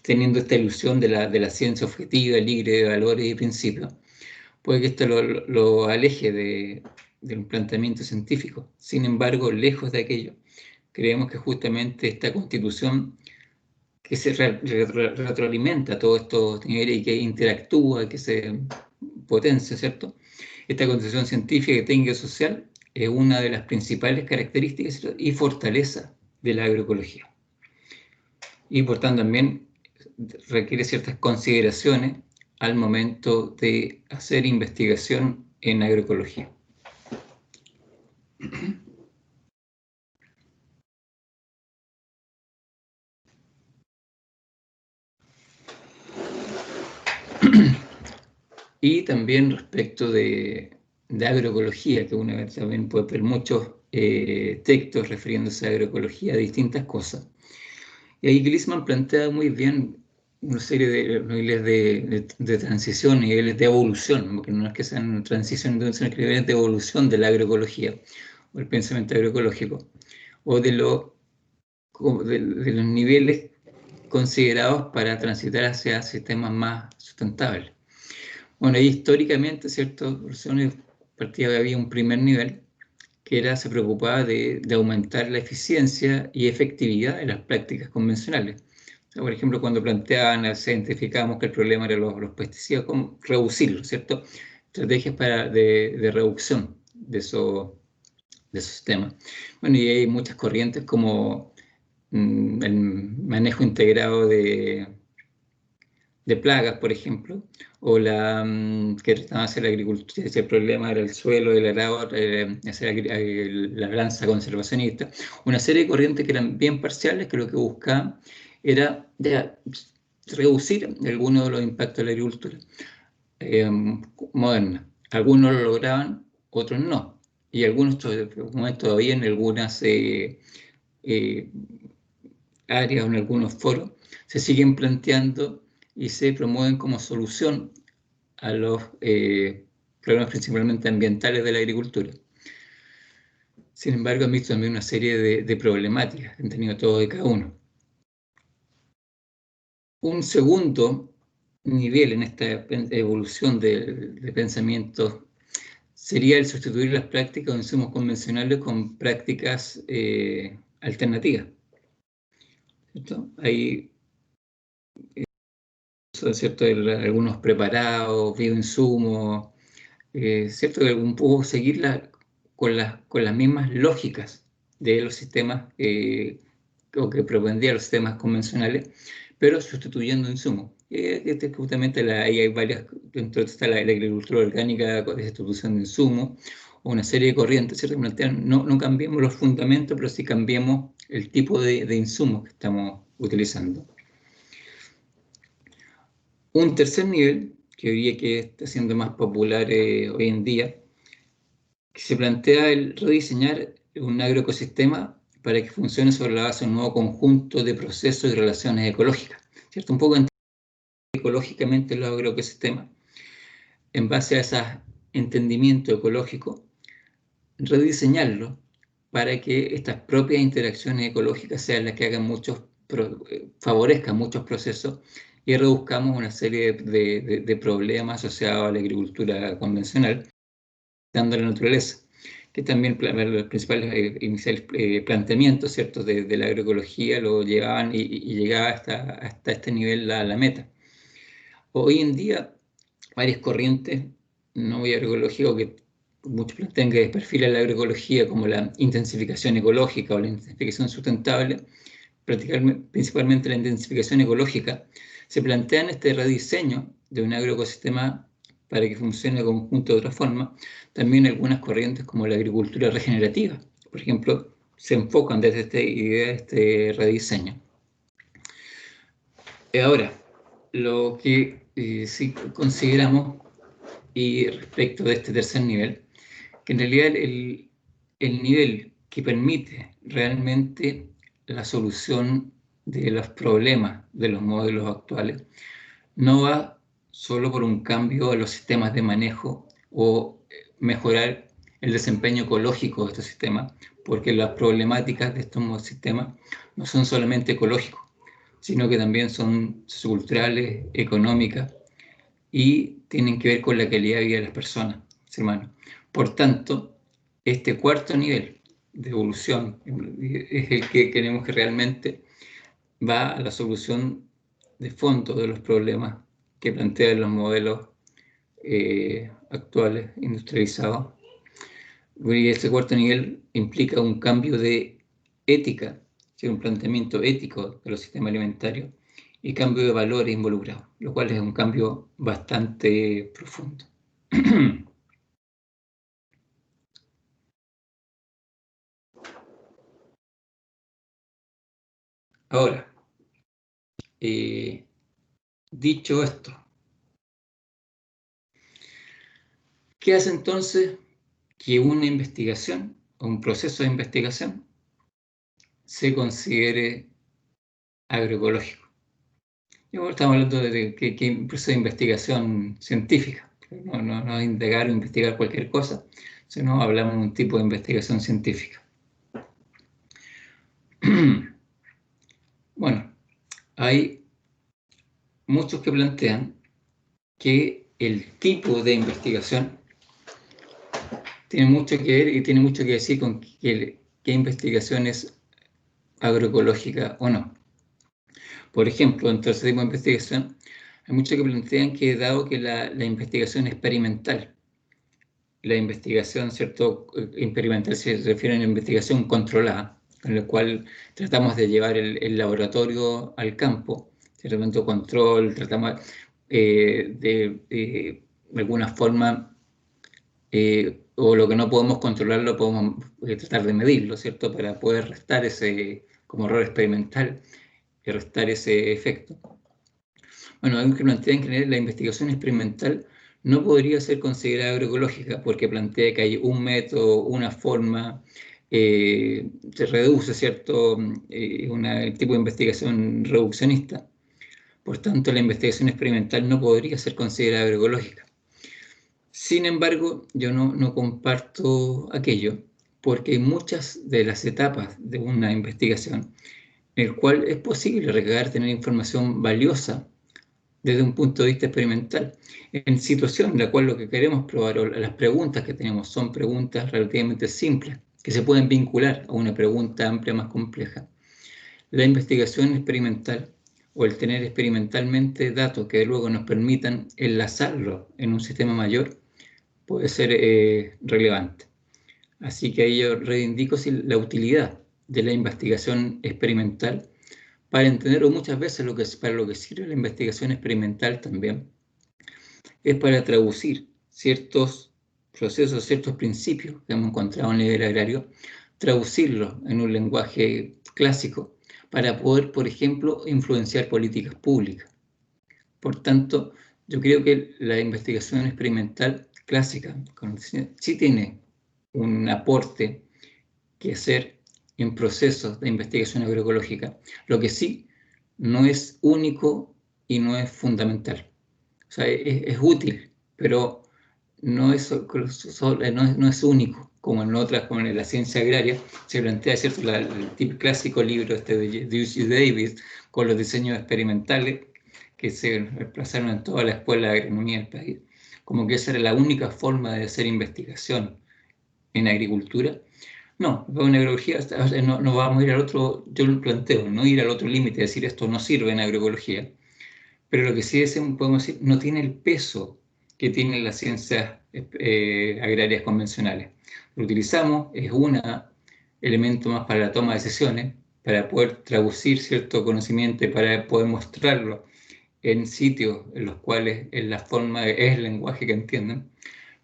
teniendo esta ilusión de la ciencia objetiva, libre de valores y principios, puede que esto lo aleje de un planteamiento científico. Sin embargo, lejos de aquello, creemos que justamente esta constitución que se retroalimenta a todos estos niveles y que interactúa, que se potencia, ¿cierto? Esta constitución científica, técnica y social es una de las principales características y fortaleza de la agroecología. Y por tanto también requiere ciertas consideraciones al momento de hacer investigación en agroecología. Y también respecto de agroecología, que una vez también puede ver muchos textos refiriéndose a agroecología, a distintas cosas. Y ahí Gliessman plantea muy bien una serie de niveles de transición, niveles de evolución, porque no es que sean transición, sino que niveles de evolución de la agroecología, o el pensamiento agroecológico, o de los niveles considerados para transitar hacia sistemas más sustentables. Bueno, ahí históricamente, ¿cierto? Partía que había un primer nivel que se preocupaba de aumentar la eficiencia y efectividad de las prácticas convencionales. O sea, por ejemplo, cuando identificábamos que el problema eran los pesticidas, ¿cómo reducirlos, ¿cierto? Estrategias de reducción de esos sistemas. Bueno, y hay muchas corrientes como el manejo integrado de plagas, por ejemplo, o que trataban de hacer la agricultura, si el problema era el suelo, el arado, hacer la balanza conservacionista, una serie de corrientes que eran bien parciales, que lo que buscaban era reducir algunos de los impactos de la agricultura moderna. Algunos lo lograban, otros no, y algunos todavía en algunas áreas o en algunos foros se siguen planteando y se promueven como solución a los problemas principalmente ambientales de la agricultura. Sin embargo, han visto también una serie de problemáticas que han tenido todos y cada uno. Un segundo nivel en esta evolución de pensamiento sería el sustituir las prácticas o insumos convencionales con prácticas alternativas. ¿Cierto? Hay ¿cierto? Algunos preparados, bioinsumos, ¿cierto? Que un poco seguirla con las mismas lógicas de los sistemas o que propondrían los sistemas convencionales, pero sustituyendo insumos. Justamente ahí hay varias, dentro de está la agricultura orgánica de sustitución de insumos, o una serie de corrientes, ¿cierto? No cambiemos los fundamentos, pero sí cambiemos el tipo de insumos que estamos utilizando. Un tercer nivel, que diría que está siendo más popular hoy en día, que se plantea el rediseñar un agroecosistema para que funcione sobre la base de un nuevo conjunto de procesos y relaciones ecológicas, ¿cierto? Un poco ecológicamente los agroecosistemas, en base a ese entendimiento ecológico, rediseñarlo para que estas propias interacciones ecológicas sean las que hagan favorezcan muchos procesos y reduzcamos una serie de problemas asociados a la agricultura convencional, dando a la naturaleza, que también los principales iniciales planteamientos, ¿cierto?, de la agroecología lo llevaban y llegaba hasta este nivel la meta. Hoy en día, varias corrientes no agroecológicas que muchos plantean que desperfilan la agroecología como la intensificación ecológica o la intensificación sustentable, principalmente la intensificación ecológica, se plantean este rediseño de un agroecosistema para que funcione conjunto de otra forma. También algunas corrientes como la agricultura regenerativa, por ejemplo, se enfocan desde esta idea de este rediseño. Ahora, lo que sí consideramos, y respecto de este tercer nivel, que en realidad el nivel que permite realmente la solución de los problemas de los modelos actuales no va solo por un cambio en los sistemas de manejo o mejorar el desempeño ecológico de estos sistemas, porque las problemáticas de estos sistemas no son solamente ecológicos, sino que también son socioculturales, económicas, y tienen que ver con la calidad de vida de las personas, hermanos. Por tanto, este cuarto nivel de evolución es el que queremos que realmente va a la solución de fondo de los problemas que plantean los modelos actuales industrializados. Y este cuarto nivel implica un cambio de ética, un planteamiento ético de los sistemas alimentarios y cambio de valores involucrados, lo cual es un cambio bastante profundo. Ahora, dicho esto, ¿qué hace entonces que una investigación o un proceso de investigación se considere agroecológico? Y ahora estamos hablando de que un proceso de investigación científica, no indagar o investigar cualquier cosa, sino hablamos de un tipo de investigación científica. Bueno, hay muchos que plantean que el tipo de investigación tiene mucho que ver y tiene mucho que decir con qué investigación es agroecológica o no. Por ejemplo, dentro de ese tipo de investigación, hay muchos que plantean que dado que la investigación experimental, la investigación, ¿cierto?, experimental se refiere a una investigación controlada, en la cual tratamos de llevar el laboratorio al campo, cierto control, tratamos de alguna forma, o lo que no podemos controlar lo podemos tratar de medirlo, ¿cierto?, para poder restar ese, como error experimental, y restar ese efecto. Bueno, hay que plantear que la investigación experimental no podría ser considerada agroecológica porque plantea que hay un método, una forma, se reduce, ¿cierto?, un tipo de investigación reduccionista. Por tanto, la investigación experimental no podría ser considerada agroecológica. Sin embargo, yo no comparto aquello porque hay muchas de las etapas de una investigación en el cual es posible tener información valiosa desde un punto de vista experimental, en situación en la cual lo que queremos probar o las preguntas que tenemos son preguntas relativamente simples, que se pueden vincular a una pregunta amplia más compleja. La investigación experimental o el tener experimentalmente datos que luego nos permitan enlazarlo en un sistema mayor puede ser relevante. Así que ahí yo reivindico la utilidad de la investigación experimental para entender, o muchas veces para lo que sirve la investigación experimental también, es para traducir ciertos procesos, ciertos principios que hemos encontrado en el nivel agrario, traducirlos en un lenguaje clásico para poder, por ejemplo, influenciar políticas públicas. Por tanto, yo creo que la investigación experimental clásica sí tiene un aporte que hacer en procesos de investigación agroecológica. Lo que sí no es único y no es fundamental. O sea, es útil, pero no es único, como en otras, como en la ciencia agraria, se plantea, ¿cierto?, el clásico libro de Dewey Davis, con los diseños experimentales que se desplazaron en toda la escuela de agronomía del país, como que esa era la única forma de hacer investigación en agricultura. No, en agroecología no vamos a ir al otro, yo lo planteo, no ir al otro límite, decir esto no sirve en agroecología, pero lo que sí podemos decir, no tiene el peso que tienen las ciencias agrarias convencionales. Lo utilizamos, es un elemento más para la toma de decisiones, para poder traducir cierto conocimiento y para poder mostrarlo en sitios en los cuales es el lenguaje que entienden,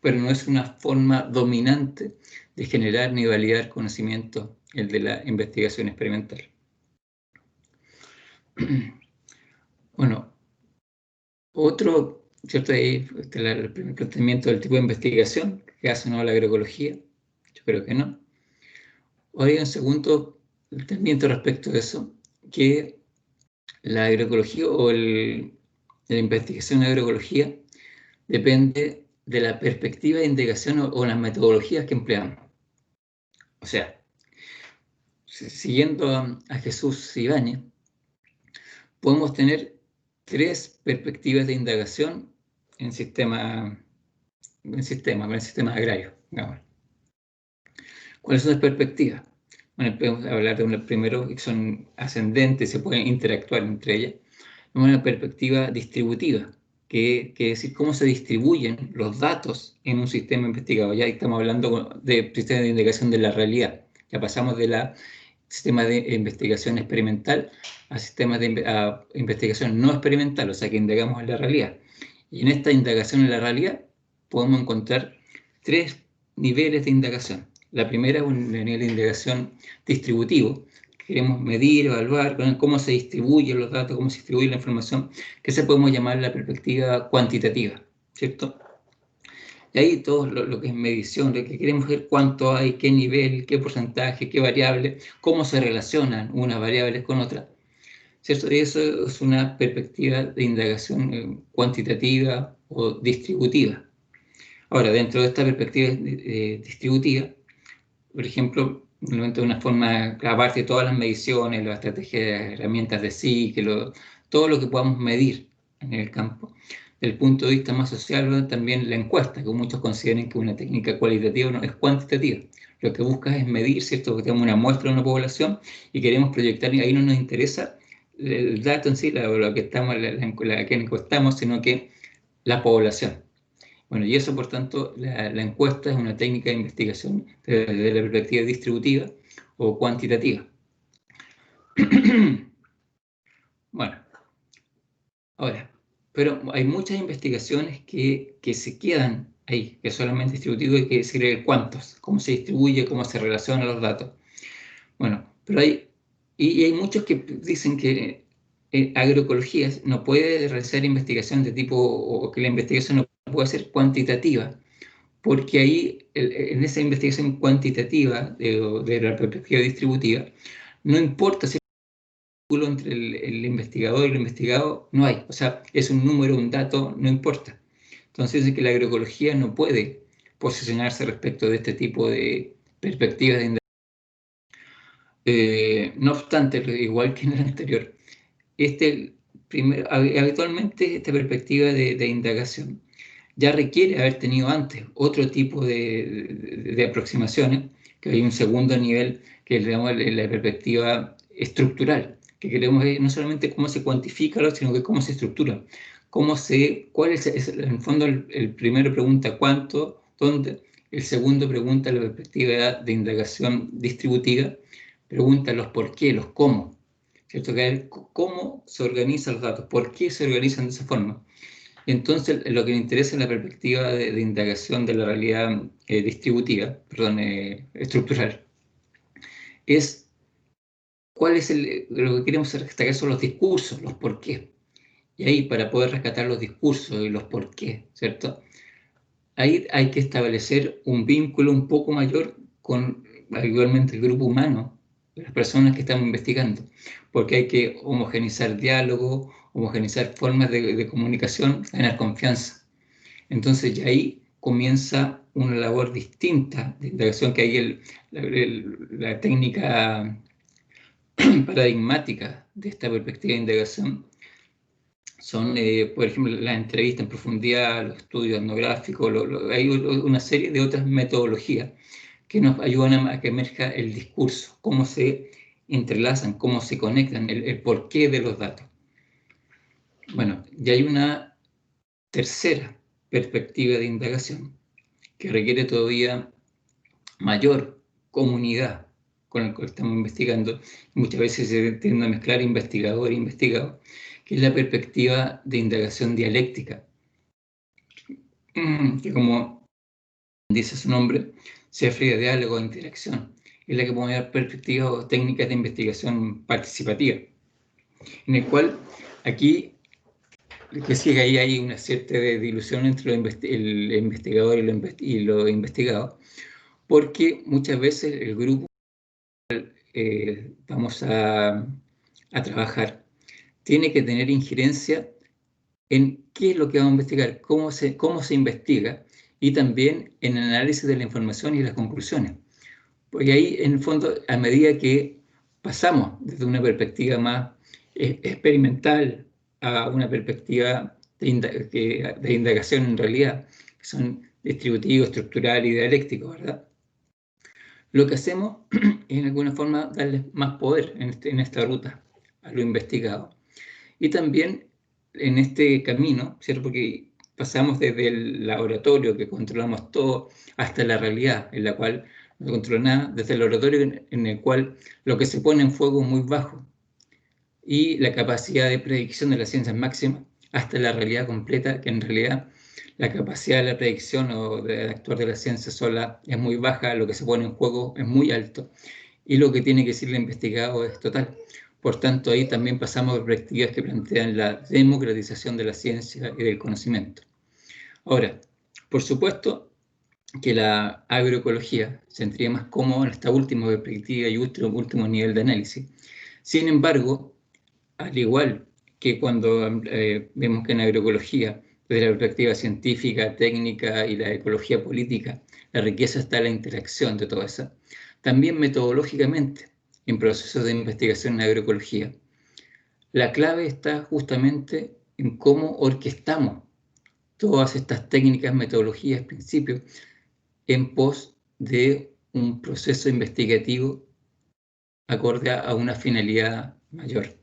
pero no es una forma dominante de generar ni validar conocimiento, el de la investigación experimental. Bueno, otro, ¿cierto? Ahí está el primer planteamiento del tipo de investigación que hace o no la agroecología. Yo creo que no. Ahora hay un segundo planteamiento respecto a eso, que la agroecología o la investigación en agroecología depende de la perspectiva de indagación o las metodologías que empleamos. O sea, siguiendo a Jesús Ibáñez, podemos tener 3 perspectivas de indagación en sistemas agrarios. Digamos. ¿Cuáles son las perspectivas? Bueno, podemos hablar de una primero que son ascendentes, se pueden interactuar entre ellas. Una perspectiva distributiva, que es decir, cómo se distribuyen los datos en un sistema investigado. Ya estamos hablando de sistemas de indagación de la realidad. Ya pasamos de sistema de investigación experimental a sistemas de investigación no experimental, o sea que indagamos en la realidad. Y en esta indagación en la realidad podemos encontrar 3 niveles de indagación. La primera es un nivel de indagación distributivo. Queremos medir, evaluar cómo se distribuyen los datos, cómo se distribuye la información, que se podemos llamar la perspectiva cuantitativa, ¿cierto? Y ahí todo lo que es medición, lo que queremos ver cuánto hay, qué nivel, qué porcentaje, qué variable, cómo se relacionan unas variables con otras, ¿cierto? Y eso es una perspectiva de indagación cuantitativa o distributiva. Ahora, dentro de esta perspectiva distributiva, por ejemplo, de una forma, aparte de todas las mediciones, las estrategias, herramientas de ciclo, todo lo que podamos medir en el campo. Desde el punto de vista más social, también la encuesta, que muchos consideran que una técnica cualitativa no es cuantitativa. Lo que busca es medir, ¿cierto? Que tenemos una muestra de una población y queremos proyectar, y ahí no nos interesa el dato en sí, lo que estamos, la que encuestamos, sino que la población. Bueno, y eso, por tanto, la encuesta es una técnica de investigación desde la perspectiva distributiva o cuantitativa. Bueno, ahora, pero hay muchas investigaciones que se quedan ahí, que es solamente distributivo y que decir cuántos, cómo se distribuye, cómo se relacionan los datos. Bueno, pero hay muchos que dicen que agroecología no puede realizar investigación de tipo, o que la investigación no puede ser cuantitativa, porque ahí, en esa investigación cuantitativa de la perspectiva distributiva, no importa si el vínculo entre el investigador y el investigado, no hay. O sea, es un número, un dato, no importa. Entonces, es que la agroecología no puede posicionarse respecto de este tipo de perspectivas de indagación. No obstante, igual que en el anterior, habitualmente esta perspectiva de indagación ya requiere haber tenido antes otro tipo de aproximaciones, que hay un segundo nivel que le llamamos la perspectiva estructural, que queremos ver no solamente cómo se cuantifica, sino que cómo se estructura. En el fondo, el primero pregunta cuánto, donde el segundo pregunta la perspectiva de indagación distributiva, pregunta los por qué, los cómo, ¿cierto? Cómo se organizan los datos, por qué se organizan de esa forma. Entonces, lo que me interesa en la perspectiva de indagación de la realidad distributiva, perdón, estructural, es cuál es lo que queremos rescatar son los discursos, los por qué. Y ahí, para poder rescatar los discursos y los por qué, ¿cierto? Ahí hay que establecer un vínculo un poco mayor con, igualmente, el grupo humano, las personas que estamos investigando, porque hay que homogenizar diálogo, homogenizar formas de comunicación, ganar confianza. Entonces, ya ahí comienza una labor distinta de indagación, que hay la técnica paradigmática de esta perspectiva de indagación son, por ejemplo, la entrevista en profundidad, los estudios etnográficos, hay una serie de otras metodologías que nos ayudan a que emerja el discurso, cómo se entrelazan, cómo se conectan, el porqué de los datos. Bueno, y hay una tercera perspectiva de indagación que requiere todavía mayor comunidad con el que estamos investigando. Muchas veces se tiende a mezclar investigador e investigado, que es la perspectiva de indagación dialéctica, que, como dice su nombre, se refiere a diálogo e interacción. Es la que puede dar perspectivas o técnicas de investigación participativa, en el cual aquí, que sí, ahí hay una cierta dilución entre el investigador y lo investigado, porque muchas veces el grupo vamos a trabajar tiene que tener injerencia en qué es lo que vamos a investigar, cómo se investiga, y también en el análisis de la información y las conclusiones. Porque ahí, en el fondo, a medida que pasamos desde una perspectiva más experimental a una perspectiva de indagación en realidad, que son distributivo, estructural y dialéctico, ¿verdad? Lo que hacemos es, en alguna forma, darle más poder en esta ruta a lo investigado. Y también en este camino, ¿cierto? Porque pasamos desde el laboratorio, que controlamos todo, hasta la realidad, en la cual no controla nada, desde el laboratorio en el cual lo que se pone en fuego es muy bajo, y la capacidad de predicción de la ciencia es máxima, hasta la realidad completa, que en realidad la capacidad de la predicción o de actuar de la ciencia sola es muy baja, lo que se pone en juego es muy alto, y lo que tiene que ser el investigado es total. Por tanto, ahí también pasamos a perspectivas que plantean la democratización de la ciencia y del conocimiento. Ahora, por supuesto que la agroecología se sentiría más cómoda en esta última perspectiva y último nivel de análisis. Sin embargo, al igual que cuando vemos que en agroecología, desde la perspectiva científica, técnica y la ecología política, la riqueza está en la interacción de toda esa. También metodológicamente, en procesos de investigación en agroecología, la clave está justamente en cómo orquestamos todas estas técnicas, metodologías, principios, en pos de un proceso investigativo acorde a una finalidad mayor.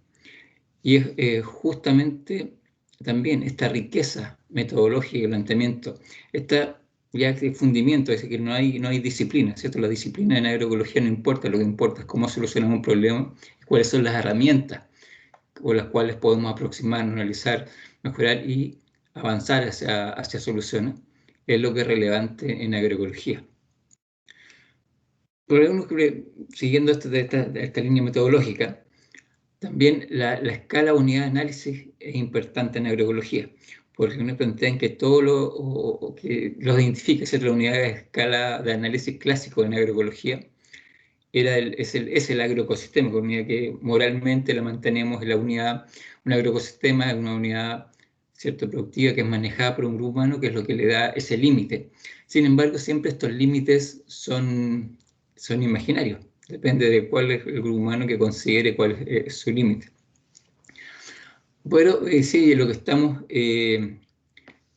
Y es justamente también esta riqueza metodológica y planteamiento, esta ya de fundimiento, es decir, que no hay disciplina, ¿cierto? La disciplina en agroecología no importa, lo que importa es cómo solucionamos un problema y cuáles son las herramientas con las cuales podemos aproximar, analizar, mejorar y avanzar hacia soluciones, es lo que es relevante en agroecología. Pero siguiendo esta línea metodológica, también la escala unidad de análisis es importante en agroecología, porque uno plantea que todo lo que los identifica, es la unidad de escala de análisis clásico en agroecología, es el agroecosistema, una unidad que moralmente la mantenemos en la unidad. Un agroecosistema es una unidad, ¿cierto?, productiva, que es manejada por un grupo humano, que es lo que le da ese límite. Sin embargo, siempre estos límites son imaginarios. Depende de cuál es el grupo humano que considere cuál es su límite. Pero sí, lo que estamos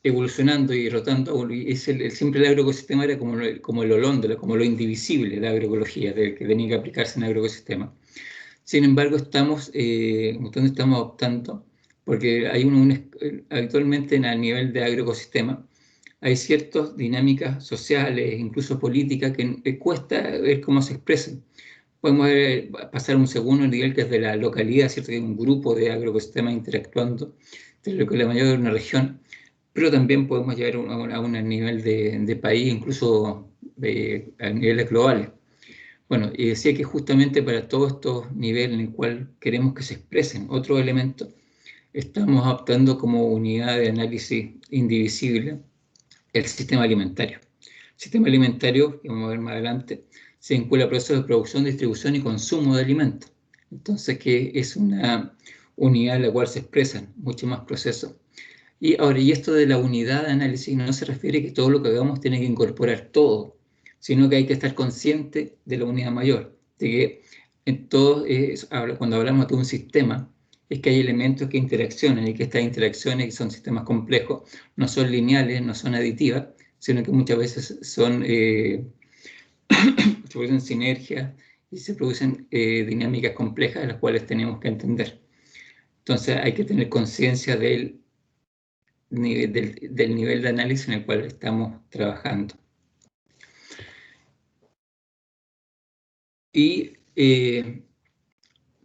evolucionando y rotando, siempre el agroecosistema era como el olón, como lo indivisible de la agroecología, que tenía que aplicarse en el agroecosistema. Sin embargo, estamos adoptando, porque hay actualmente a nivel de agroecosistema, hay ciertas dinámicas sociales, incluso políticas, que cuesta ver cómo se expresan. Podemos pasar a un segundo nivel, que es de la localidad, ¿cierto? Que hay un grupo de agroecosistemas interactuando, de lo que es la mayor de una región, pero también podemos llegar a un nivel de país, incluso a niveles globales. Bueno, y decía que justamente para todos estos niveles en el cual queremos que se expresen otros elementos, estamos adoptando como unidad de análisis indivisible el sistema alimentario. El sistema alimentario, que vamos a ver más adelante, se vincula a procesos de producción, distribución y consumo de alimentos. Entonces, que es una unidad en la cual se expresan muchos más procesos. Y ahora, y esto de la unidad de análisis no se refiere a que todo lo que hagamos tiene que incorporar todo, sino que hay que estar consciente de la unidad mayor, de que en todo, cuando hablamos de un sistema, es que hay elementos que interaccionan y que estas interacciones, que son sistemas complejos, no son lineales, no son aditivas, sino que muchas veces se producen sinergias y se producen dinámicas complejas de las cuales tenemos que entender. Entonces hay que tener conciencia del nivel de análisis en el cual estamos trabajando. Y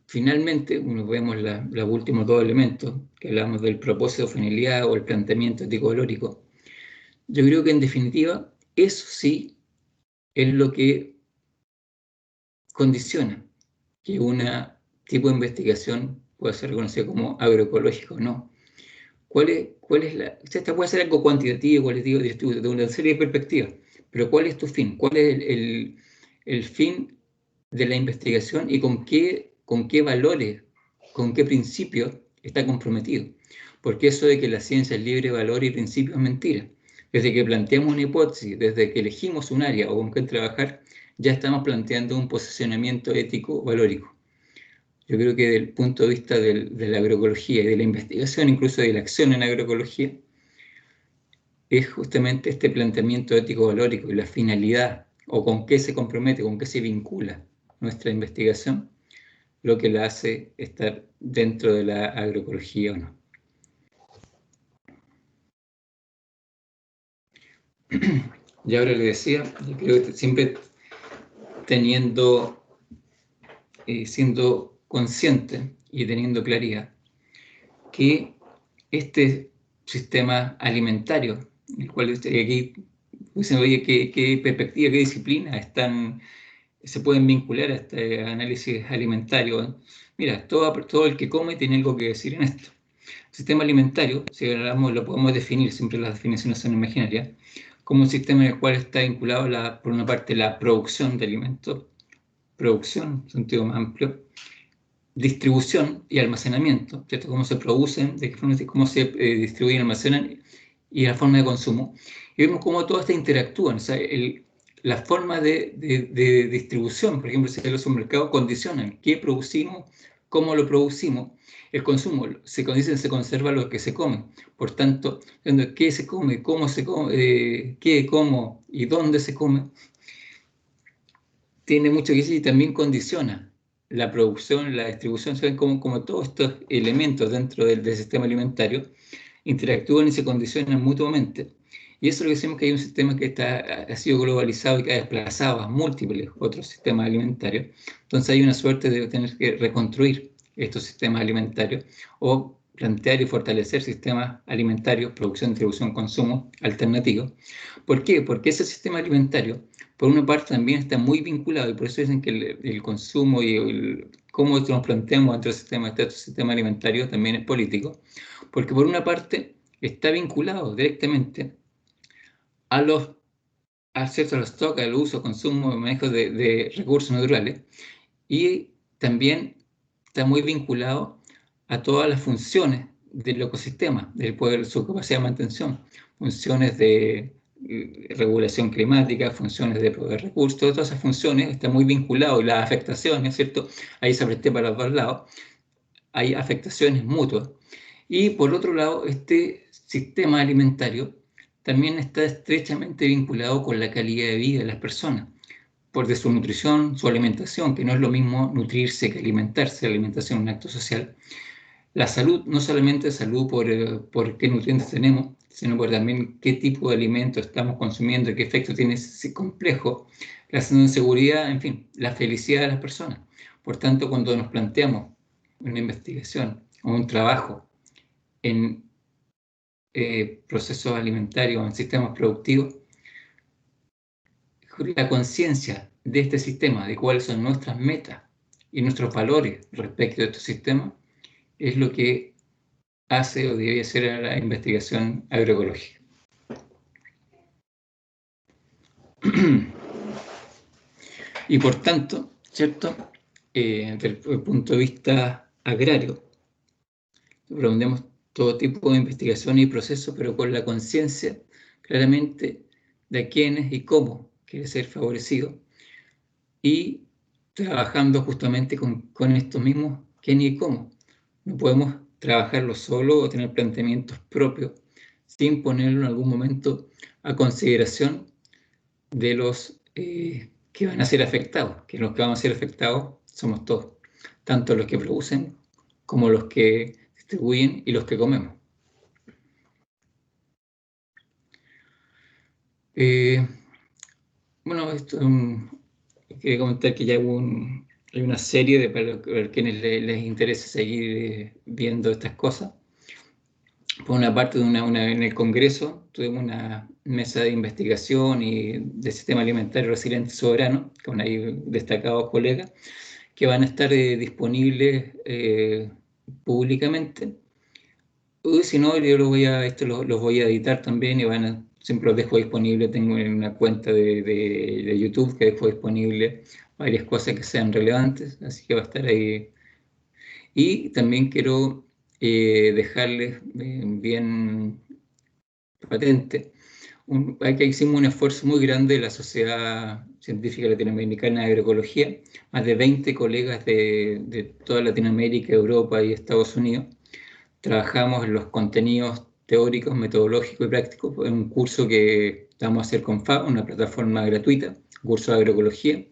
finalmente, vemos los últimos dos elementos, que hablamos del propósito, finalidad o el planteamiento ético-valórico. Yo creo que en definitiva, eso sí es lo que condiciona que un tipo de investigación pueda ser reconocido como agroecológico o no. ¿Cuál es esta puede ser algo cuantitativo, cualitativo, distribuido, de una serie de perspectivas, pero ¿cuál es tu fin? ¿Cuál es el fin de la investigación y con qué valores, con qué principios está comprometido? Porque eso de que la ciencia es libre de valores y principios es mentira. Desde que planteamos una hipótesis, desde que elegimos un área o con qué trabajar, ya estamos planteando un posicionamiento ético-valórico. Yo creo que desde el punto de vista de la agroecología y de la investigación, incluso de la acción en agroecología, es justamente este planteamiento ético-valórico y la finalidad, o con qué se compromete, con qué se vincula nuestra investigación, lo que la hace estar dentro de la agroecología o no. Y ahora le decía, yo creo que siempre siendo consciente y teniendo claridad que este sistema alimentario, el cual aquí dicen, oye, ¿qué perspectiva, qué disciplina se pueden vincular a este análisis alimentario? Mira, todo el que come tiene algo que decir en esto. El sistema alimentario, si hablamos, lo podemos definir, siempre las definiciones son imaginarias, como un sistema en el cual está vinculado, por una parte, la producción de alimentos, producción, en sentido más amplio, distribución y almacenamiento, ¿cierto? Cómo se producen, cómo se distribuyen y almacenan, y la forma de consumo. Y vemos cómo todas estas interactúan. O sea, la forma de distribución, por ejemplo, si los supermercados condicionan qué producimos, cómo lo producimos. El consumo se conserva lo que se come. Por tanto, qué se come, cómo se come, qué, cómo y dónde se come, tiene mucho que decir y también condiciona la producción, la distribución, se ven como todos estos elementos dentro del sistema alimentario interactúan y se condicionan mutuamente. Y eso es lo que decimos, que hay un sistema que ha sido globalizado y que ha desplazado a múltiples otros sistemas alimentarios. Entonces hay una suerte de tener que reconstruir estos sistemas alimentarios o plantear y fortalecer sistemas alimentarios, producción, distribución, consumo, alternativos. ¿Por qué? Porque ese sistema alimentario, por una parte, también está muy vinculado, y por eso dicen que el consumo y cómo nos planteamos dentro del sistema alimentario también es político, porque por una parte está vinculado directamente a los stocks, al uso, consumo, manejo de recursos naturales, y también está muy vinculado a todas las funciones del ecosistema, del poder, su capacidad de mantención, funciones de regulación climática, funciones de poder recursos, todas esas funciones están muy vinculadas, y las afectaciones, ¿cierto? Ahí se apreté para los dos lados, hay afectaciones mutuas. Y por otro lado, este sistema alimentario también está estrechamente vinculado con la calidad de vida de las personas, por de su nutrición, su alimentación, que no es lo mismo nutrirse que alimentarse. La alimentación es un acto social. La salud, no solamente salud por qué nutrientes tenemos, sino por también qué tipo de alimentos estamos consumiendo, qué efecto tiene ese complejo, la sensación de seguridad, en fin, la felicidad de las personas. Por tanto, cuando nos planteamos una investigación o un trabajo en procesos alimentarios o en sistemas productivos, la conciencia de este sistema, de cuáles son nuestras metas y nuestros valores respecto de estos sistemas, es lo que hace o debe ser a la investigación agroecológica. Y por tanto, ¿cierto? Desde el punto de vista agrario, proponemos todo tipo de investigación y procesos, pero con la conciencia claramente de quiénes y cómo quiere ser favorecido, y trabajando justamente con estos mismos quién y cómo. No podemos trabajarlo solo o tener planteamientos propios sin ponerlo en algún momento a consideración de los que van a ser afectados, que los que van a ser afectados somos todos, tanto los que producen como los que distribuyen y los que comemos. Bueno, quería comentar que ya hay una serie para quienes les interese seguir viendo estas cosas. Por una parte, en el Congreso tuvimos una mesa de investigación y de sistema alimentario resiliente y soberano, con ahí destacados colegas, que van a estar disponibles públicamente. Si no, yo los voy a editar también y siempre los dejo disponibles. Tengo una cuenta de YouTube que dejo disponible varias cosas que sean relevantes, así que va a estar ahí. Y también quiero dejarles bien patente. Aquí hicimos un esfuerzo muy grande de la Sociedad Científica Latinoamericana de Agroecología, más de 20 colegas de toda Latinoamérica, Europa y Estados Unidos. Trabajamos en los contenidos teóricos, metodológicos y prácticos en un curso que vamos a hacer con FAO, una plataforma gratuita, curso de agroecología.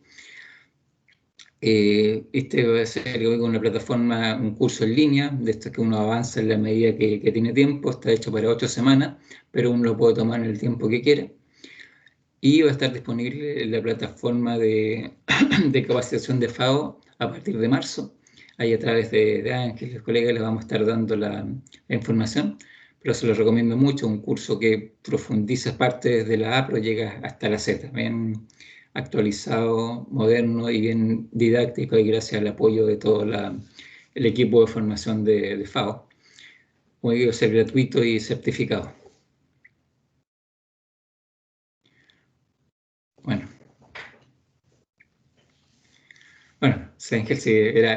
Este va a ser una plataforma, un curso en línea, de esto que uno avanza en la medida que tiene tiempo. Está hecho para 8 semanas, pero uno lo puede tomar en el tiempo que quiera. Y va a estar disponible en la plataforma de capacitación de FAO a partir de marzo. Ahí a través de Ángel, los colegas, les vamos a estar dando la información, pero se los recomiendo mucho, un curso que profundiza parte desde la A, pero llega hasta la Z, bien actualizado, moderno y bien didáctico, y gracias al apoyo de todo el equipo de formación de FAO. Puede ser gratuito y certificado. Bueno, Ángel, sí, era